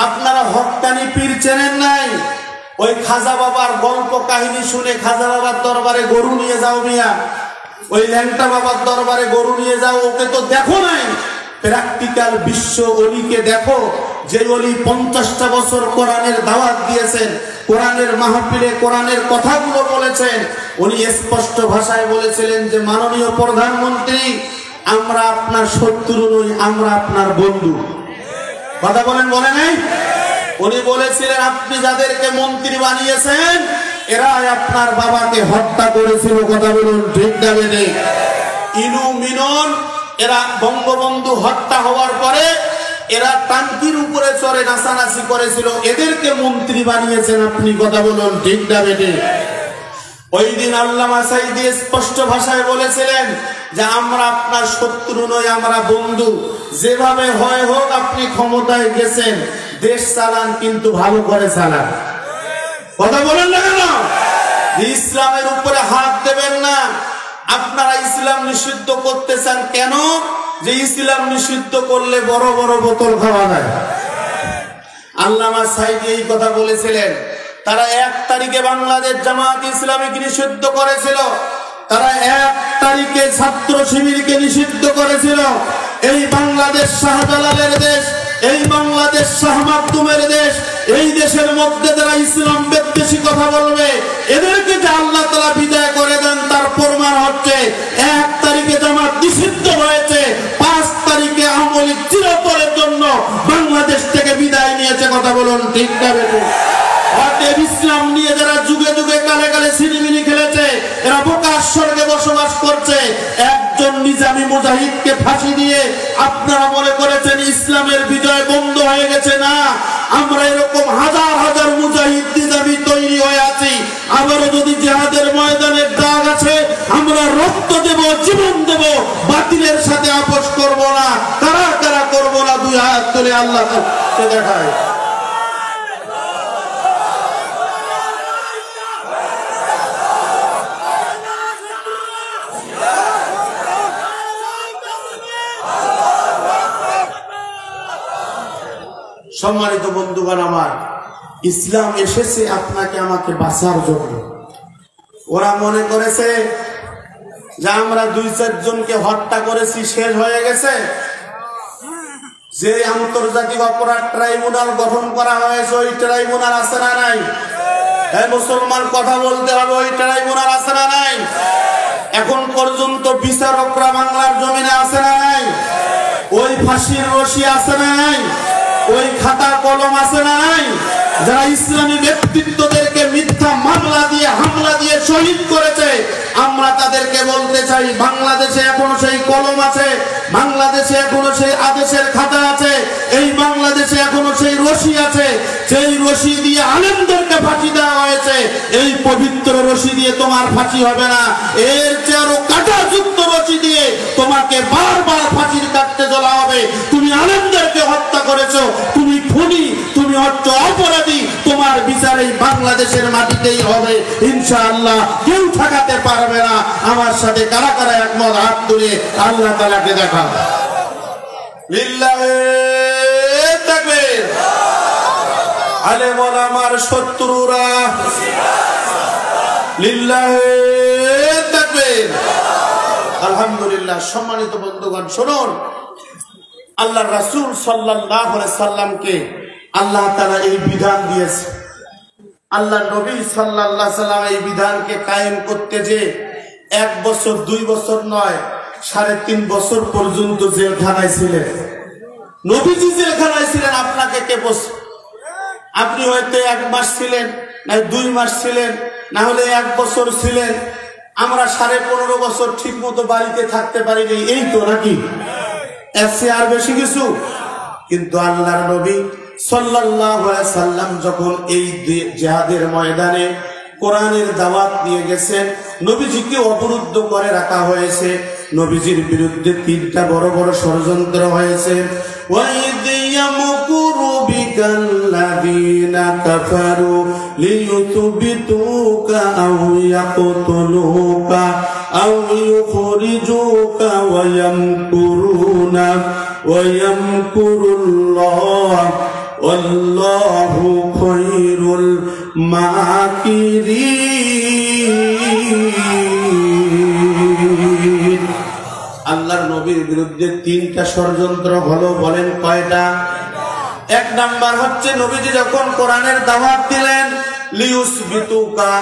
আপনারা হক্কানি পীর চেনেন নাই। ওই খাজা বাবার গল্প কাহিনী শুনে খাজা বাবার দরবারে গরু নিয়ে যাও মিয়া, ওই ল্যাংটা বাবার দরবারে গরু নিয়ে যাও, ওকে তো দেখো নাই। প্র্যাকটিক্যাল বিশ্ব অলিকে দেখো, যে অলি 50টা বছর কোরআনের দাওয়াত দিয়েছেন, কোরআনের মাহফিলে কোরআনের কথাগুলো বলেছেন। উনি স্পষ্ট ভাষায় বলেছিলেন যে মাননীয় প্রধানমন্ত্রী, আমরা আপনার শত্রু নই, আমরা আপনার বন্ধু। কথা বলেন, বলে নাই? উনি বলেছিলেন আপনি যাদেরকে মন্ত্রী বানিয়েছেন এরাই আপনার বাবাকে হত্যা করেছিল। কথা বলুন, ঠিক না বেঠিক? ইনু মিনন এরা বঙ্গবন্ধু হত্যা হওয়ার পরে এরা টাঙ্কির উপরে চড়ে নাচানাচি করেছিল, এদেরকে মন্ত্রী বানিয়েছেন আপনি। কথা বলুন, ঠিক না বেঠিক? ওই দিন আল্লামা সাঈদী স্পষ্ট ভাষায় বলেছিলেন যে আমরা আপনার শত্রু নই, আমরা বন্ধু। যেভাবে হয় হোক, আপনি ক্ষমতায় গেছেন, দেশ চালান, কিন্তু ভালো করে চালান। কথা বলেন না কেন? ইসলামের উপরে হাত দেবেন না। আপনারা ইসলাম নিষিদ্ধ করতে চান কেন? যে ইসলাম নিষিদ্ধ করলে বড় বড় বোতল খাওয়া যায়। আল্লামা সাঈদী এই কথা বলেছিলেন। তারা 1 তারিখে বাংলাদেশ জামাত ইসলামীকে নিষিদ্ধ করেছিল, তারা 1 তারিখে ছাত্র শিবিরকে নিষিদ্ধ করেছিল। এই বাংলাদেশ শাহজালালের দেশ, এই বাংলাদেশ শাহ মাকদুমের দেশ, এই দেশের মধ্যে যারা ইসলাম বিদ্বেষী কথা বলবে এদেরকে যে আল্লাহ তাআলা বিদায় করে দেন তার প্রমাণ হচ্ছে 1 তারিখে জামাত নিষিদ্ধ হয়েছে, 5 তারিখে আওয়ামী লীগ চিরতরের জন্য বাংলাদেশ থেকে বিদায় নিয়েছে। কথা বলুন, ঠিক না বেঠিক? ইসলাম নিয়ে যারা যুগে যুগে কালে কালে সিনেমিনি খেলেছে, এরা বোকার স্বর্গে বসবাস করছে। একজন নিজামী মুজাহিদকে ফাঁসি দিয়ে আপনারা মনে করেছেন ইসলামের বিজয় বন্ধ হয়ে গেছে? না, আমরা এরকম হাজার হাজার মুজাহিদ নিজামী তৈরি হয়ে আছি। আবারও যদি জিহাদের ময়দানের দাগ আছে, আমরা রক্ত দেব, জীবন দেব, বাতিলের সাথে আপোষ করব না। কারা কারা করব না? 2 হাত তুলে আল্লাহ দেখায়। সম্মানিত বন্ধুগণ আমার, ইসলাম এসেছে আপনাকে আমাকে বাঁচার জন্য। ওরা মনে করেছে যে আমরা 2-4 জনকে হত্যা করেছি, শেষ হয়ে গেছে। যে আন্তর্জাতিক অপরাধ ট্রাইব্যুনাল গঠন করা হয়েছে, ওই ট্রাইব্যুনাল আছে না নাই? মুসলমান কথা বলতে হবে, ওই ট্রাইব্যুনাল আছে না নাই? এখন পর্যন্ত বিচারকরা বাংলার জমিনে আছে না নাই? ওই ফাঁসির রশি আছে না নাই? ওই খাতা কলম আছে না নাই? যারা ইসলামী ব্যক্তিত্বদেরকে মিথ্যা মামলা দিয়ে হামলা দিয়ে শহীদ করেছে, আমরা তাদেরকে বলতে চাই বাংলাদেশে এখনো সেই কলম আছে, বাংলাদেশে এখনো সেই আদেশের খাতা আছে, এই বাংলাদেশে এখনো সেই রশি আছে, সেই রশি দিয়ে আলেমদেরকে ফাঁসি দেওয়া হয়েছে। এই পবিত্র রশি দিয়ে তোমার ফাঁসি হবে না, এর চেয়ে আরো কাঁটাযুক্ত রশি দিয়ে তোমাকে বারবার ফাঁসির কাটতে জ্বলা হবে। তুমি আলেমদেরকে হত্যা করেছো, তুমি খুনি, তুমি হচ্ছ অপরাধী, তোমার বিচার এই বাংলাদেশের মাটিতেই হবে ইনশাআল্লাহ, কেউ ঠকাতে পারবে না। আমার সাথে কারা কারা একমত? হাত তুলে আল্লাহ তাআলাকে দেখা। লিল্লাহি তাকবীর। আলেম ওলামার শত্রুরা লিল্লাহি তাকবীর। আলহামদুলিল্লাহ। সম্মানিত বন্ধুগণ শুনুন, আল্লাহ রাসূল সাল্লাল্লাহু আলাইহি সাল্লামকে আল্লাহ তাআলা এই বিধান দিয়েছে। আল্লাহ নবী সাল্লাল্লাহু আলাইহি সাল্লাম এই বিধানকে কায়েম করতে যে 1 বছর 2 বছর নয়, 3.5 বছর পর্যন্ত জেলখানায় ছিলেন। নবীজি জেলখানায় ছিলেন, আপনাকে কে বলছে? আপনি হয়তো 1 মাস ছিলেন, না 2 মাস ছিলেন, না হলে 1 বছর ছিলেন। আমরা 15.5 বছর ঠিক মতো বাড়িতে থাকতে পারিনি, এই তো নাকি? এর চেয়ে আর বেশি কিছু? কিন্তু আল্লাহর নবী সাল্লাল্লাহু আলাইহি সাল্লাম যখন এই জিহাদের ময়দানে কোরআনের দাওয়াত নিয়ে গেছেন, নবীজিকে অবরুদ্ধ করে রাখা হয়েছে। নবীজির বিরুদ্ধে তিনটা বড় বড় ষড়যন্ত্র হয়েছে। وَإِذْ يَمْكُرُ بِكَ الَّذِينَ كَفَرُوا لِيُثْبِتُوكَ أَوْ يَقْتُلُوكَ أَوْ يُخْرِجُوكَ وَيَمْكُرُونَ وَيَمْكُرُ اللَّهُ وَاللَّهُ خَيْرُ الْمَاكِرِينَ। আল্লাহর নবীর বিরুদ্ধে তিনটা ষড়যন্ত্র হলো, বলেন কয়টা? এক নাম্বার হচ্ছে নবীজি যখন কোরআনের দাওয়াত দিলেন, লিউসবিতুকা,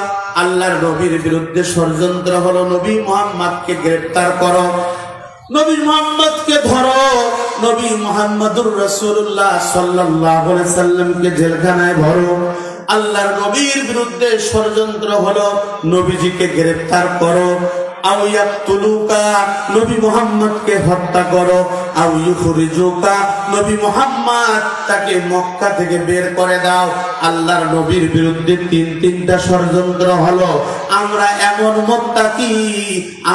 আল্লাহর নবীর বিরুদ্ধে ষড়যন্ত্র হলো নবী মুহাম্মদকে গ্রেফতার করো, নবী মুহাম্মদকে ধরো, নবী মুহাম্মদুর রাসূলুল্লাহ সাল্লাল্লাহু আলাইহি সাল্লামকে জেলখানায় ভরো। আল্লাহর নবীর বিরুদ্ধে ষড়যন্ত্র হলো নবীজিকে গ্রেফতার করো, আও ইয়াকতুলুকা, নবী মুহাম্মদকে হত্যা করো, আও ইউখরিজুকা, নবী মুহাম্মদ তাকে মক্কা থেকে বের করে দাও। আল্লাহর নবীর বিরুদ্ধে তিনটা ষড়যন্ত্র হলো। আমরা এমন মুত্তাকি,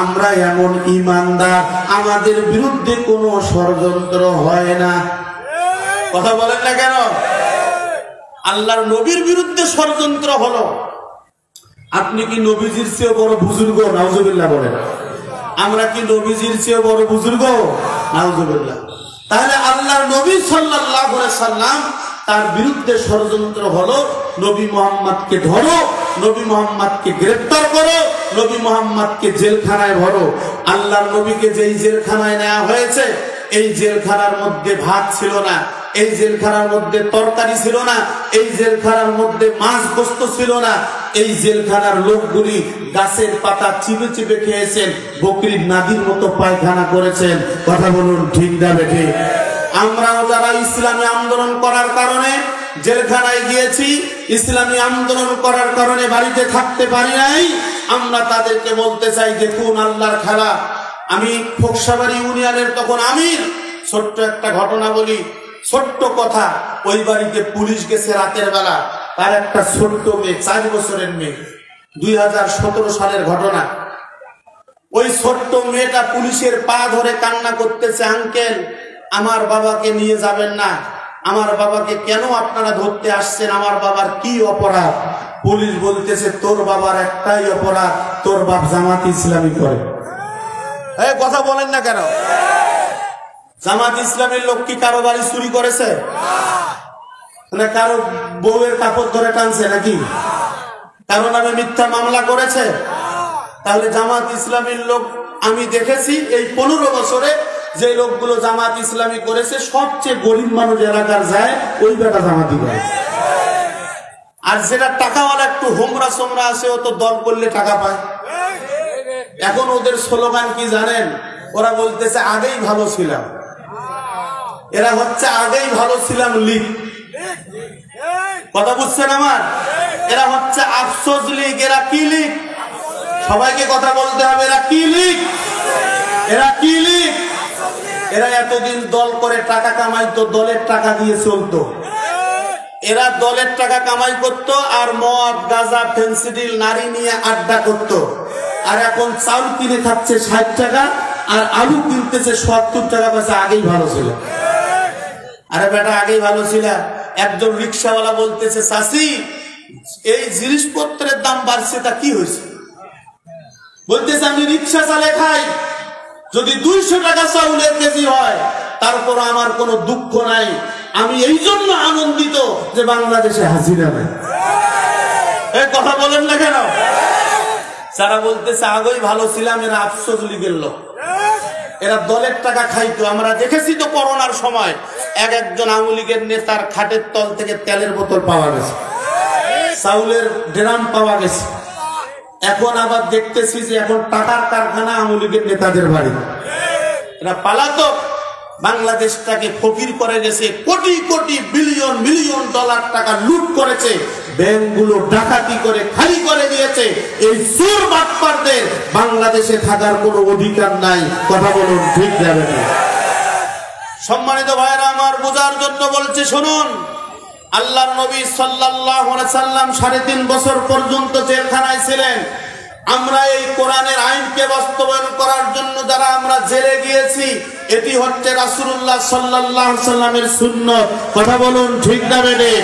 আমরা এমন ঈমানদার, আমাদের বিরুদ্ধে কোনো ষড়যন্ত্র হয় না। কথা বলেন না কেন? আল্লাহর নবীর বিরুদ্ধে ষড়যন্ত্র হলো। আপনি কি নবীজির চেয়ে বড় বুজুর্গ? নাউজুবিল্লাহ বলেন। আমরা কি নবীজির চেয়ে বড় বুজুর্গ? নাউজুবিল্লাহ। তাহলে আল্লাহর নবী সাল্লাল্লাহু আলাইহি সাল্লাম তার বিরুদ্ধে ষড়যন্ত্র হলো নবী মুহাম্মদকে ধরো, নবী মুহাম্মদকে গ্রেফতার করো, নবী মুহাম্মদকে জেলখানায় ভরো। আল্লাহর নবীকে যেই জেলখানায় নেওয়া হয়েছে, এই জেলখানার মধ্যে ভাত ছিল না, এই জেলখানার মধ্যে তরকারি ছিল না, এই জেলখানার মধ্যে মাছ গোস্ত ছিল না। এই জেলখানার লোকগুলি গাছের পাতা চিপে চিপে খেয়েছেন, বকরির নাদির মতো পায়খানা করেছেন। কথা বলুন ঠিক না বেঠিক? আমরাও যারা ইসলামী আন্দোলন করার কারণে জেলখানায় গিয়েছি, ইসলামী আন্দোলন করার কারণে বাড়িতে থাকতে পারি নাই, আমরা তাদেরকে বলতে চাই, দেখুন আল্লাহর খেলা। আমি ফোকসাবাড়ি ইউনিয়নের তখন আমির। ছোট্ট একটা ঘটনা বলি, ছোট্ট কথা। ওই বাড়িতে পুলিশ গেছে রাতের বেলা, তার একটা ছোট্ট মেয়ে, 4 বছরের মেয়ে, 2017 সালের ঘটনা। ওই ছোট্ট মেয়েটা পুলিশের পা ধরে কান্না করতেছে, আঙ্কেল আমার বাবাকে নিয়ে যাবেন না, আমার বাবাকে কেন আপনারা ধরতে আসছেন, আমার বাবার কি অপরাধ? পুলিশ বলতেছে, তোর বাবার একটাই অপরাধ, তোর বাপ জামাত ইসলামী করে। কথা বলেন না কেন? জামাত ইসলামের লোক কি কারো বাড়ি চুরি করেছে? না কারো বউয়ের কাপড় ধরে টানছে নাকি? কারো নামে মিথ্যা মামলা করেছে? তাহলে জামাত ইসলামের লোক আমি দেখেছি এই 15 বছরে যে লোকগুলো জামাত ইসলামী করেছে, সবচেয়ে গরিব মানুষ এলাকার যায় ওই বেটা জামাতি করে। আর যেটা টাকাওয়ালা একটু হোমরা সোমরা আছে, ও তো দল করলে টাকা পায়। এখন ওদের স্লোগান কি জানেন? ওরা বলতেছে আগেই ভালো ছিলাম। এরা হচ্ছে আগেই ভালো ছিলাম লীগ। কথা বুঝছেন আমার? এরা হচ্ছে আফসোস লীগ। এরা কি লীগ? সবাইকে কথা বলতে হবে, এরা কি লীগ? এরা কি লীগ? এরা এতদিন দল করে টাকা কামাইতো, দলের টাকা দিয়ে চলতো। এরা দলের টাকা কামাই করত, আর মদ গাঁজা ফেন্সিডিল নারী নিয়ে আড্ডা করত। আর এখন চাউল কিনে খাচ্ছে 60 টাকা, আর আলু কিনতেছে 70 টাকা। পয়সা আগেই ভালো ছিল। আরে বেটা আগেই ভালো ছিল। একজন রিক্সাওয়ালা বলতেছে, চাচি এই জিনিসপত্রের দাম বাড়ছে, তা কি হয়েছে? বলতেছে, আমি রিক্সা চালে খাই, যদি 200 টাকা চাউলের কেজি হয় তারপর আমার কোনো দুঃখ নাই। আমি এই জন্য আনন্দিত যে বাংলাদেশে হাজিরা নাই। এই কথা বলেন না কেন? যারা বলতেছে আগেই ভালো ছিলাম, এরা আফসোস লীগের লোক। এরা দলের টাকা খাইতো। আমরা দেখেছি তো করোনার সময় একজন আওয়ামী লীগের নেতার খাটের তল থেকে তেলের বোতল পাওয়া গেছে, চাউলের ড্রাম পাওয়া গেছে। এখন আবার দেখতেছি যে এখন টাকার কারখানা আওয়ামী লীগের নেতাদের বাড়ি। এরা পালাতক, বাংলাদেশটাকে ফকির করে গেছে, crore crore billion million dollar টাকা লুট করেছে, ব্যাংকগুলো ডাকাতি করে খালি করে দিয়েছে। এই চোর বাটপারদের বাংলাদেশে থাকার কোনো অধিকার নাই। কথা বলুন ঠিক যাবে না? সম্মানিত ভাইরা আমার, বোঝার জন্য বলছে, শুনুন, আল্লাহর নবী সাল্লাল্লাহু আলাইহি সাল্লাম 3.5 বছর পর্যন্ত জেলখানায় ছিলেন। আমরা এই কোরআনের আইনকে বাস্তবায়ন করার জন্য যারা আমরা জেলে গিয়েছি, এটি হচ্ছে রাসূলুল্লাহ সাল্লাল্লাহু আলাইহি সাল্লামের সুন্নাত। কথা বলুন ঠিক না বেঠিক?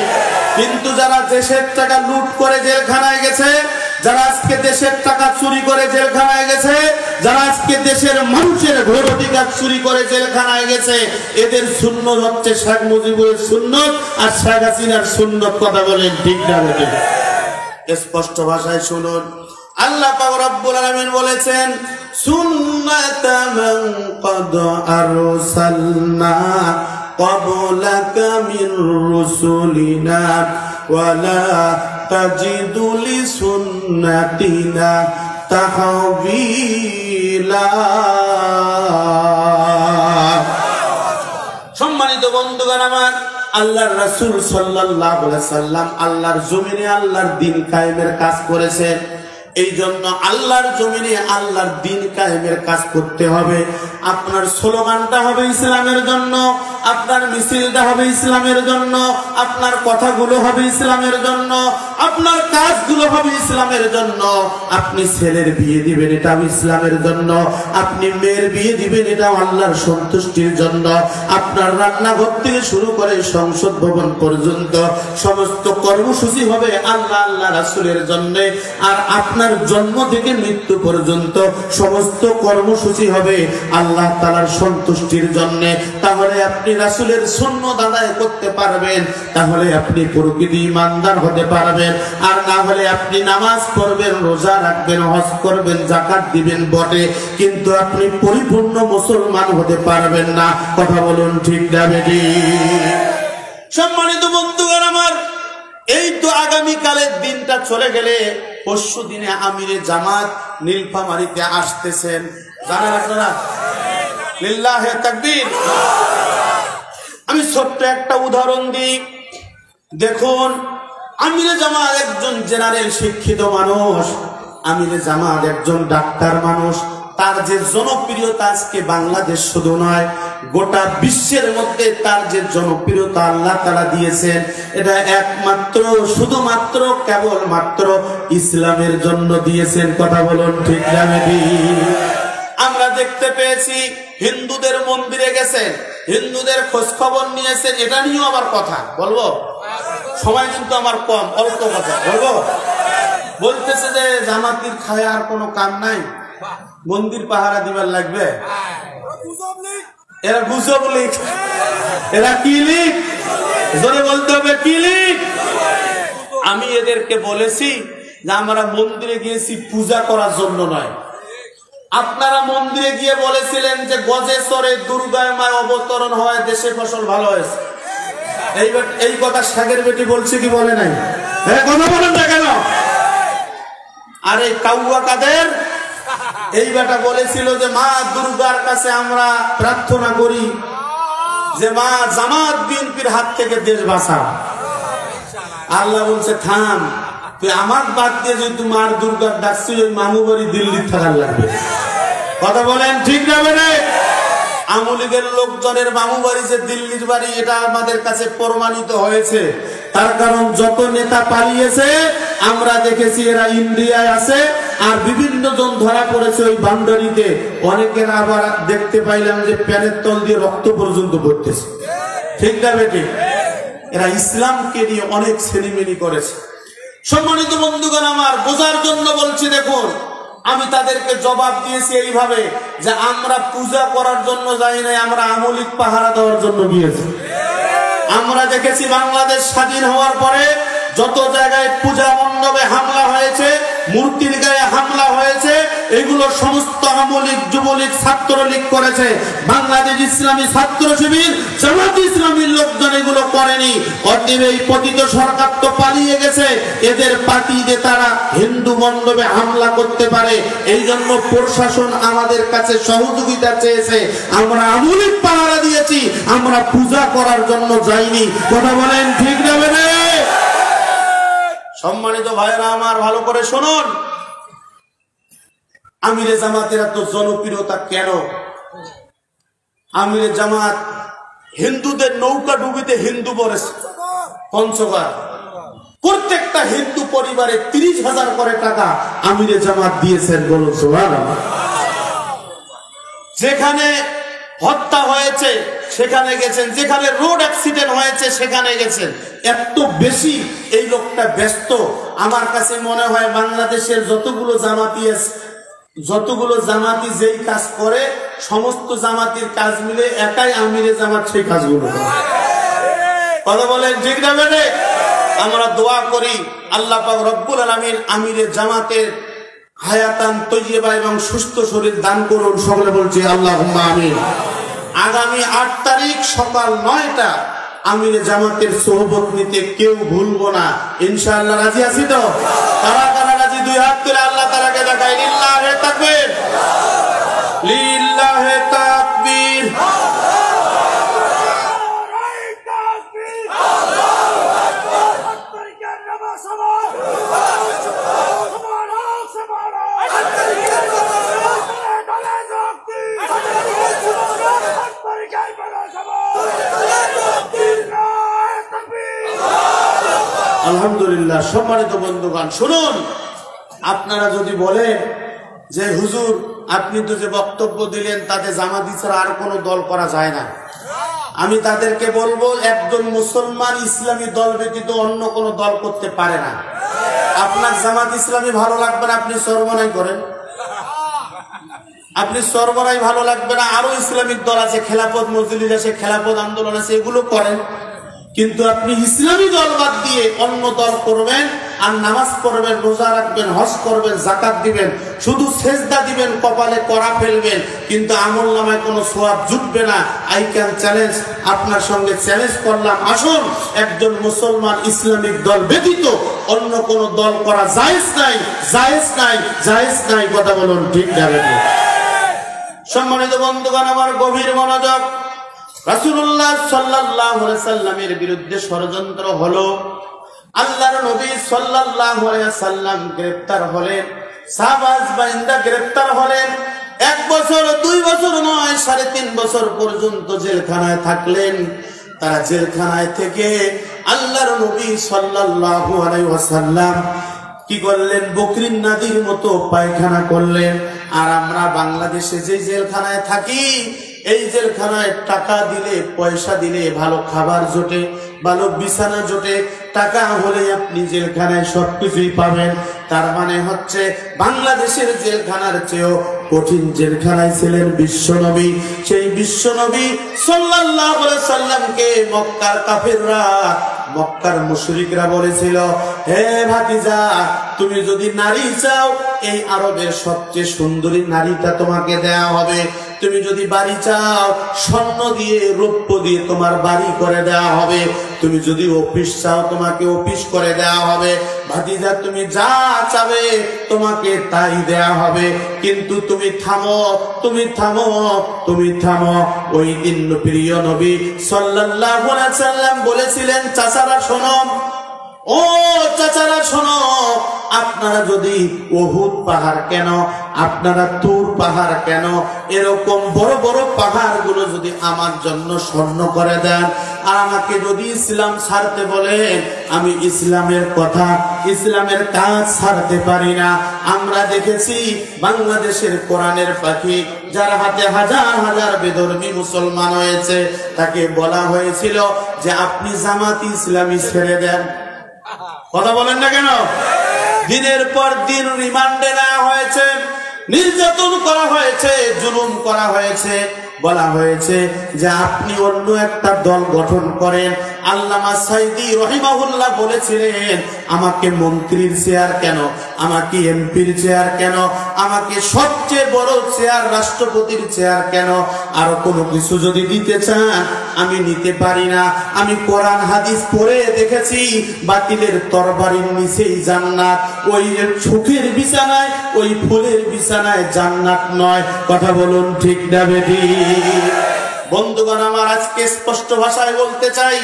কিন্তু যারা দেশের টাকা লুট করে জেলখানায় গেছে, যারা আজকে দেশের টাকা চুরি করে জেলখানায় গেছে, যারা আজকে দেশের মানুষের ভোট অধিকার চুরি করে জেলখানায় গেছে, এদের সুন্নত হচ্ছে শেখ মুজিবের সুন্নত আর শেখ হাসিনার সুন্নত। কথা বলেন ঠিক না বেঠিক? স্পষ্ট ভাষায় শুনুন, আল্লাহ পাক রব্বুল আলামিন বলেছেন, সুন্নাতা মান ক্বাদ আরসালনা ক্বাবলাকা মির রুসুলিনা ওয়ালা তাজিদু লিসুন্নাতিনা তাহবিলা। সম্মানিত বন্ধুগণ আমার, আল্লাহর রাসূল সাল্লাল্লাহু আলাইহি সাল্লাম আল্লাহর জমিনে আল্লাহর দ্বীন কায়েমের কাজ করেছেন। এই জন্য আল্লাহর জমিনে আল্লাহর দ্বীন কায়েমের কাজ করতে হবে। আপনার স্লোগানটা হবে ইসলামের জন্য, আপনার মিছিলটা হবে ইসলামের জন্য, আপনার কথাগুলো হবে ইসলামের জন্য, আপনার কাজগুলো হবে ইসলামের জন্য। আপনি ছেলের বিয়ে দিবেন, এটাও ইসলামের জন্য। আপনি মেয়ের বিয়ে দিবেন, এটাও আল্লাহর সন্তুষ্টির জন্য। আপনার রান্নাঘর থেকে শুরু করে সংসদ ভবন পর্যন্ত সমস্ত কর্মসূচি হবে আল্লাহ আল্লাহ রাসূলের জন্য। আর আপনার জন্ম থেকে মৃত্যু পর্যন্ত সমস্ত কর্মসূচি হবে আল্লাহ তাআলার সন্তুষ্টির জন্য। তাহলে আপনি রাসূলের সুন্নাত আদায় করতে পারবেন, তাহলে আপনি প্রকৃত ঈমানদার হতে পারবেন। আর না হলে আপনি নামাজ পড়বেন, রোজা রাখবেন, হজ করবেন, যাকাত দিবেন বটে, কিন্তু আপনি পরিপূর্ণ মুসলমান হতে পারবেন না। কথা বলুন ঠিক না বেঠিক? সম্মানিত বন্ধুগণ আমার, এই তো আগামী কালের দিনটা চলে গেলে পরশু দিনে আমিরে জামাত নীলফামারীতে আসতেছেন, জানেন আপনারা? লিল্লাহে তাকবীর। আমি ছোট্ট একটা উদাহরণ দিই। দেখুন, আমিরে জামাত একজন জেনারেল শিক্ষিত মানুষ, আমিরে জামাত একজন ডাক্তার মানুষ। তার যে জনপ্রিয়তা আজকে বাংলাদেশ শুধু নয়, গোটা বিশ্বের মধ্যে তার যে জনপ্রিয়তা আল্লাহ তাআলা দিয়েছেন, এটা একমাত্র শুধুমাত্র কেবলমাত্র ইসলামের জন্য দিয়েছেন। কথা বলুন ঠিক না বেঠিক? আমরা দেখতে পেয়েছি হিন্দুদের মন্দিরে গেছেন, হিন্দুদের খোঁজ খবর নিয়েছেন। এটা নিয়েও আবার কথা বলবো, সময় কিন্তু আমার কম, অল্প কথা বলবো। বলতেছে যে জামাতির খায় আর কোনো কাম নাই, মন্দির পাহারা দিবার লাগবে। এরা গুজব লিখ, এরা কি লিখ? জোরে বলতে হবে, কি লিখ? আমি এদেরকে বলেছি যে আমরা মন্দিরে গিয়েছি পূজা করার জন্য নয়। আপনারা মন্দিরে গিয়ে বলেছিলেন যে গজেশ্বরে দুর্গায় মায় অবতরণ হয়, দেশে ফসল ভালো হয়েছে। এই কথা সাগের বেটি বলছে কি বলে নাই? কথা বলেন না কেন? আরে কাউয়া কাদের এই বেটা বলেছিল যে মা দুর্গার কাছে আমরা প্রার্থনা করি যে মা জামাত বিএনপির হাত থেকে দেশ বাঁচাও। আল্লাহ বলছে থাম, তুই আমার বাদ দিয়ে যদি তুই মার দুর্গার ডাকছিস, ওই মামু বাড়ি দিল্লি থাকার লাগবে। কথা বলেন ঠিক না বেঠিক? আমলিগের লোকজনের মামু বাড়ি যে দিল্লির বাড়ি, এটা আমাদের কাছে প্রমাণিত হয়েছে। তার কারণ যত নেতা পালিয়েছে আমরা দেখেছি এরা ইন্ডিয়ায় আছে, আর বিভিন্ন জন ধরা পড়েছে ওই বান্ডারিতে। অনেকের আবার দেখতে পাইলাম যে প্যানের তল দিয়ে রক্ত পর্যন্ত পড়তেছে। ঠিক না বেঠিক? এরা ইসলামকে নিয়ে অনেক ছেলেমেলি করেছে। সম্মানিত বন্ধুগণ আমার, বোঝার জন্য বলছি। দেখুন, আমি তাদেরকে জবাব দিয়েছি এইভাবে যে আমরা পূজা করার জন্য যাই নাই, আমরা আমলিক পাহারা দেওয়ার জন্য গিয়েছি। আমরা দেখেছি বাংলাদেশ স্বাধীন হওয়ার পরে যত জায়গায় পূজা মণ্ডপে হামলা হয়েছে, মূর্তির গায়ে হামলা হয়েছে, এগুলো সমস্ত আমলিক যুবলীগ ছাত্রলীগ করেছে। বাংলাদেশ ইসলামী ছাত্র শিবির জামাত ইসলামীর লোকজন এগুলো করেনি। অতএব এই পতিত সরকার তো পালিয়ে গেছে, এদের পার্টিতে তারা হিন্দু মণ্ডপে হামলা করতে পারে। এই জন্য প্রশাসন আমাদের কাছে সহযোগিতা চেয়েছে, আমরা আমলিক পাহারা দিয়েছি, আমরা পূজা করার জন্য যাইনি। কথা বলেন ঠিক না বেঠিক? সম্মানিত ভাইরা আমার, ভালো করে শুনুন, আমিরে জামাতের এত জনপ্রিয়তা কেন? আমিরে জামাত হিন্দুদের নৌকা ডুবিতে হিন্দু বলেছে, পঞ্চগড় প্রত্যেকটা হিন্দু পরিবারে 30,000 করে টাকা আমিরে জামাত দিয়েছেন, বলুন সুবহানাল্লাহ। যেখানে হত্যা হয়েছে সেখানে গেছেন, যেখানে রোড অ্যাক্সিডেন্ট হয়েছে সেখানে গেছেন। এত বেশি এই লোকটা ব্যস্ত। আমার কাছে মনে হয় বাংলাদেশের যতগুলো জামাতি যেই কাজ করে সমস্ত জামাতির কাজ মিলে একাই আমিরে জামাত সেই কাজগুলো করে। কথা বলেন ঠিক না বেঠে? আমরা দোয়া করি আল্লাহ পাক রব্বুল আলামিন আমিরে জামাতের হায়াতান তৈয়বা এবং সুস্থ শরীর দান করুন। সকলে বলছি আল্লাহুম্মা আমিন। আগামী 8 তারিখ সকাল 9টা আমিরে জামাতের সোহবত নিতে কেউ ভুলবো না, ইনশাআল্লাহ। রাজি আছি তো? কারা কারা রাজি? দুই হাত তুলে আল্লাহ তাআলাকে দেখাই। লিল্লাহি তাকবীর, লিল্লাহি তাকবীর। আলহামদুলিল্লাহ। সম্মানিত বন্ধুগণ শুনুন, আপনারা যদি বলেন যে হুজুর আপনি তো যে বক্তব্য দিলেন তাতে জামাতি ছাড়া আর কোনো দল করা যায় না, আমি তাদেরকে বলবো একজন মুসলমান ইসলামী দল ব্যতীত অন্য কোনো দল করতে পারে না। আপনার জামাত ইসলামী ভালো লাগবে না, আপনি সর্বনাই করেন। আপনি সর্বনাই ভালো লাগবে না, আরো ইসলামিক দল আছে, খেলাফত মজলিস আছে, খেলাফত আন্দোলন আছে, এগুলো করেন। কিন্তু আপনি ইসলামী দল বাদ দিয়ে অন্য দল করবেন আর নামাজ পড়বেন, রোজা রাখবেন, হজ করবেন, যাকাত দিবেন, শুধু সেজদা দিবেন, কপালে করা ফেলবেন, কিন্তু আমলনামায় কোনো সওয়াব জুটবে না। আই ক্যান চ্যালেঞ্জ, আপনার সঙ্গে চ্যালেঞ্জ করলাম, আসুন একজন মুসলমান ইসলামিক দল ব্যতীত অন্য কোনো দল করা জায়েজ নাই, জায়েজ নাই, জায়েজ নাই। কথা বলুন ঠিক না? সম্মানিত বন্ধুগণ আমার গভীর মনোযোগ। রাসূলুল্লাহ সাল্লাল্লাহু আলাইহি সাল্লামের বিরুদ্ধে ষড়যন্ত্র হলো। আল্লাহর নবী সাল্লাল্লাহু আলাইহি সাল্লাম গ্রেফতার হলেন, সাহাবাজ বান্দা গ্রেফতার হলেন। 1 বছর 2 বছর নয়, 3.5 বছর পর্যন্ত জেলখানায় থাকলেন। তারা জেলখানায় থেকে আল্লাহর নবী সাল্লাল্লাহু আলাইহি ওয়াসাল্লাম কি করলেন? বকরির নাদির মতো পায়খানা করলেন। আর আমরা বাংলাদেশে যে জেলখানায় থাকি, এই জেলখানায় টাকা দিলে, পয়সা দিলে ভালো খাবার জোটে, ভালো বিছানা জোটে। টাকা হলে আপনি জেলখানায় সবকিছুই পাবেন। তার মানে হচ্ছে বাংলাদেশের জেলখানার চেয়েও কঠিন জেলখানায় ছিলেন বিশ্বনবী। সেই বিশ্বনবী সাল্লাল্লাহু আলাইহি সাল্লামকে মক্কার কাফিররা, মক্কার মুশরিকরা বলেছিল, হে ভাতিজা, তুমি যদি নারী চাও এই আরবের সবচেয়ে সুন্দরী নারীটা তোমাকে দেয়া হবে। তুমি যদি বাড়ি চাও স্বর্ণ দিয়ে, রৌপ্য দিয়ে তোমার বাড়ি করে দেওয়া হবে। তুমি যদি অফিস চাও তোমাকে অফিস করে দেওয়া হবে। ভাতিজা তুমি যা চাবে তোমাকে তাই দেয়া হবে। কিন্তু তুমি থামো, তুমি থামো, তুমি থামো। ওই দিন প্রিয় নবী সাল্লাল্লাহু আলাইহি সাল্লাম বলেছিলেন, চাচারা শোনো, ও চাচারা শোনো, আপনারা যদি উহুদ পাহাড় কেন, আপনারা তুর পাহাড় কেন, এরকম বড় বড় পাহাড় গুলো যদি আমার জন্য স্বর্ণ করে দেন, আর আমাকে যদি ইসলাম ছাড়তে বলেন, আমি ইসলামের কথা, ইসলামের কাজ ছাড়তে পারি না। আমরা দেখেছি বাংলাদেশের কোরআনের পাখি, যার হাতে হাজার হাজার বেধর্মী মুসলমান হয়েছে, তাকে বলা হয়েছিল যে আপনি জামাতি ইসলামী ছেড়ে দেন। কথা বলেন না কেন? দিনের পর দিন রিমান্ডে নেওয়া হয়েছে, নির্যাতন করা হয়েছে, জুলুম করা হয়েছে। বলা হয়েছে যে আপনি অন্য একটা দল গঠন করেন। আল্লামা সাইদি রহিমাহুল্লাহ বলেছিলেন, আমাকে মন্ত্রীর চেয়ার কেন, আমাকে এমপির চেয়ার কেন, আমাকে সবচেয়ে বড় চেয়ার রাষ্ট্রপতির চেয়ার কেন, আর কোনো কিছু যদি দিতে চান আমি নিতে পারি না। আমি কোরআন হাদিস পড়ে দেখেছি, বাতিলের তরবারির নিচেই জান্নাত। ওই সুখের বিছানায়, ওই ফুলের বিছানায় জান্নাত নয়। কথা বলুন ঠিক না বেঠিক? বন্ধুগণ আমার, আজকে স্পষ্ট ভাষায় বলতে চাই,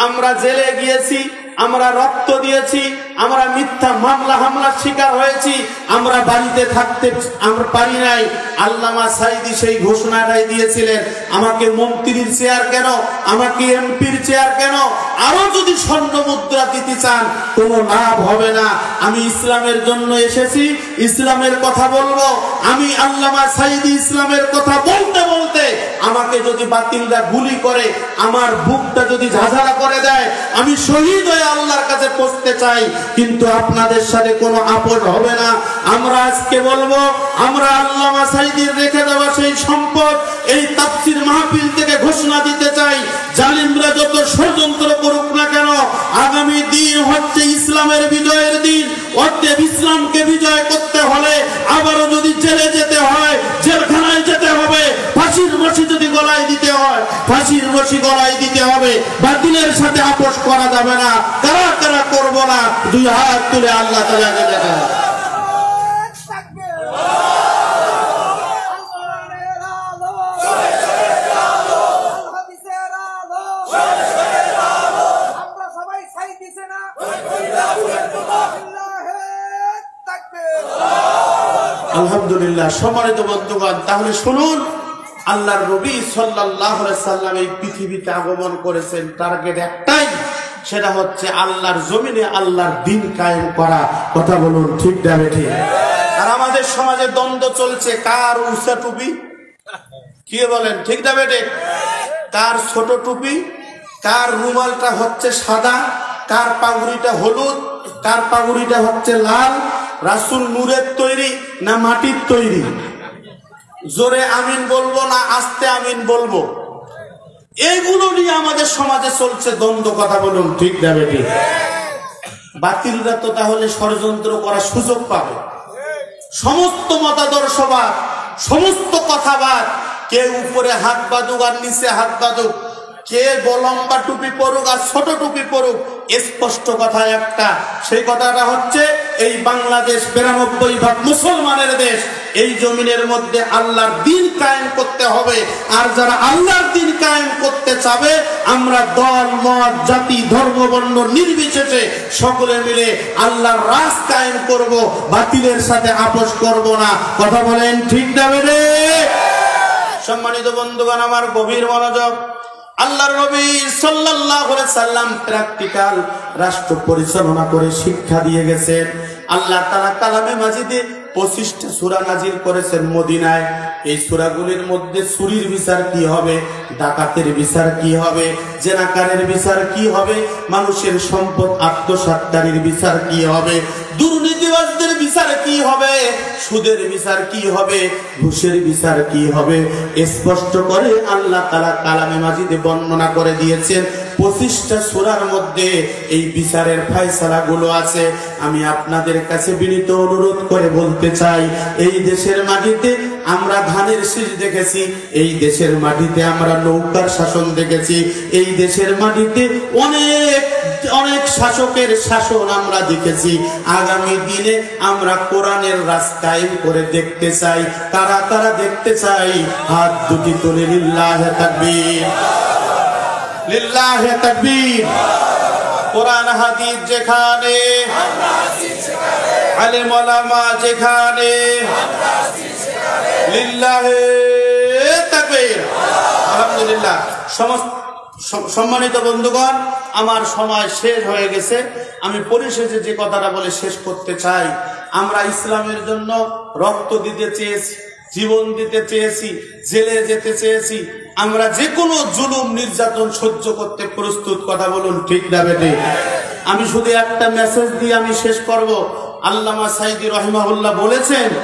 আমরা জেলে গিয়েছি, আমরা রক্ত দিয়েছি, আমরা মিথ্যা মামলা হামলার শিকার হয়েছি, আমরা বাড়িতে থাকতে আমরা পারি নাই। আল্লামা সাঈদী সেই ঘোষণাটাই দিয়েছিলেন, আমাকে মন্ত্রীর চেয়ার কেন, আমাকে এমপির চেয়ার কেন, আরো যদি স্বর্ণ মুদ্রা দিতে চান কোনো লাভ হবে না। আমি ইসলামের জন্য এসেছি, ইসলামের কথা বলবো। আমি আল্লামা সাঈদী ইসলামের কথা বলতে বলতে আমাকে যদি বাতিলরা গুলি করে, আমার বুকটা যদি ঝাঁঝালা করে দেয়, আমি শহীদ হয়ে আল্লাহর কাছে পৌঁছতে চাই, কিন্তু আপনাদের সাথে কোনো আপোষ হবে না। আমরা আজকে বলবো, আমরা আল্লামা সাঈদীর রেখে দেওয়া সেই সম্পদ এই তাফসীর মাহফিল থেকে ঘোষণা দিতে চাই, জালিমরা যত ষড়যন্ত্র করুক না কেন, আগামী দিন হচ্ছে ইসলামের বিজয়ের দিন। অতএব ইসলামকে বিজয় করতে হলে আবারও যদি জেলে যেতে হয়, জেলখানায় যেতে হবে, ফাঁসির রশি যদি গলায় দিতে হয়, ফাঁসির রশি গলায় দিতে হবে। বাতিলের সাথে আপোষ করা যাবে না। কারা কারা করবো না, দুই হাত তুলে আল্লাহ তাআলাকে দেখা। আলহামদুলিল্লাহ। সম্মানিত বন্ধুগণ, তাহলে শুনুন, আল্লাহর নবী সাল্লাল্লাহু আলাইহি সাল্লাম এই পৃথিবীতে আগমন করেছেন টার্গেট একটাই, সেটা হচ্ছে আল্লাহর জমিনে আল্লাহর দ্বীন কায়েম করা। কথা বলুন ঠিক না ঠিক? আর আমাদের সমাজে দ্বন্দ্ব চলছে, কার উঁচা টুপি, কি বলেন ঠিক না বেটে, কার ছোট টুপি, কার রুমালটা হচ্ছে সাদা, কার পাগড়িটা হলুদ, কার পাগড়িটা হচ্ছে লাল, রাসূল নূরের তৈরি না মাটির তৈরি, জোরে আমিন বলবো না আস্তে আমিন বলবো, এগুলো নিয়ে আমাদের সমাজে চলছে দ্বন্দ্ব। কথা বলুন ঠিক না বেটি? বাতিলরা তো তাহলে ষড়যন্ত্র করার সুযোগ পাবে। সমস্ত মতাদর্শবাদ, সমস্ত কথাবাদ, কে উপরে হাত বাঁধুক আর নিচে হাত বাঁধুক, কে লম্বা টুপি পরুক আর ছোট টুপি পরুক, স্পষ্ট কথা একটা, সেই কথাটা হচ্ছে এই বাংলাদেশ ৯২% মুসলমানের দেশ। এই জমিনের মধ্যে আল্লাহর দ্বীন কায়েম করতে হবে। আর যারা আল্লাহর দ্বীন কায়েম করতে চাবে, আমরা দল মত জাতি ধর্ম বর্ণ নির্বিশেষে সকলে মিলে আল্লাহর রাজ কায়েম করব, বাতিলের সাথে আপোষ করব না। কথা বলেন ঠিক না বেরে? সম্মানিত বন্ধুগণ, আমার গভীর মনোযোগ। আল্লাহর নবী সাল্লাল্লাহু আলাইহি সাল্লাম প্র্যাকটিক্যাল রাষ্ট্র পরিচালনা করে শিক্ষা দিয়ে গেছেন। আল্লাহ তাআলা কালামে মাজিদে 25টা সূরা নাজিল করেছেন মদিনায়। এই সূরাগুলির মধ্যে চুরির বিচার কি হবে, ডাকাতের বিচার কি হবে, জেনাকারের বিচার কি হবে, মানুষের সম্পদ আত্মসাৎকারীর বিচার কি হবে, দুর্নীতিবাজদের বিচার কি হবে, সুদের বিচার কি হবে, ঘুষের বিচার কি হবে, স্পষ্ট করে আল্লাহ তাআলা কালামে মাজিদে বর্ণনা করে দিয়েছেন। 25টা সূরার মধ্যে এই বিচারের ফয়সালাগুলো আছে। আমি আপনাদের কাছে বিনীত অনুরোধ করে বলতে চাই, এই দেশের মাটিতে আমরা ধানের শীষ দেখেছি, এই দেশের মাটিতে আমরা নৌকার শাসন দেখেছি, এই দেশের মাটিতে অনেক অনেক শাসকের শাসন আমরা দেখেছি। আগামী দিনে আমরা কোরআনের রাজ কায়েম করে দেখতে চাই। কারা কারা দেখতে চাই? হাত দুটি তুলে লিল্লাহে তাকবীর, লিল্লাহে তাকবীর। কোরআন হাদিস যেখানে, আলেম ওলামা যেখানে, লিল্লাহে তাকবীর। আলহামদুলিল্লাহ। সম্মানিত বন্ধুগণ, আমার সময় শেষ হয়ে গেছে। আমি পরিশেষে যে কথাটা বলে শেষ করতে চাই, আমরা ইসলামের জন্য রক্ত দিতে চেয়েছি, জীবন দিতে চেয়েছি, জেলে যেতে চেয়েছি, আমরা যে কোনো জুলুম নির্যাতন সহ্য করতে প্রস্তুত। কথা বলুন ঠিক না বেটে? আমি শুধু একটা মেসেজ দিয়ে আমি শেষ করব। আল্লামা সাঈদী রাহিমাহুল্লাহ বলেছেন,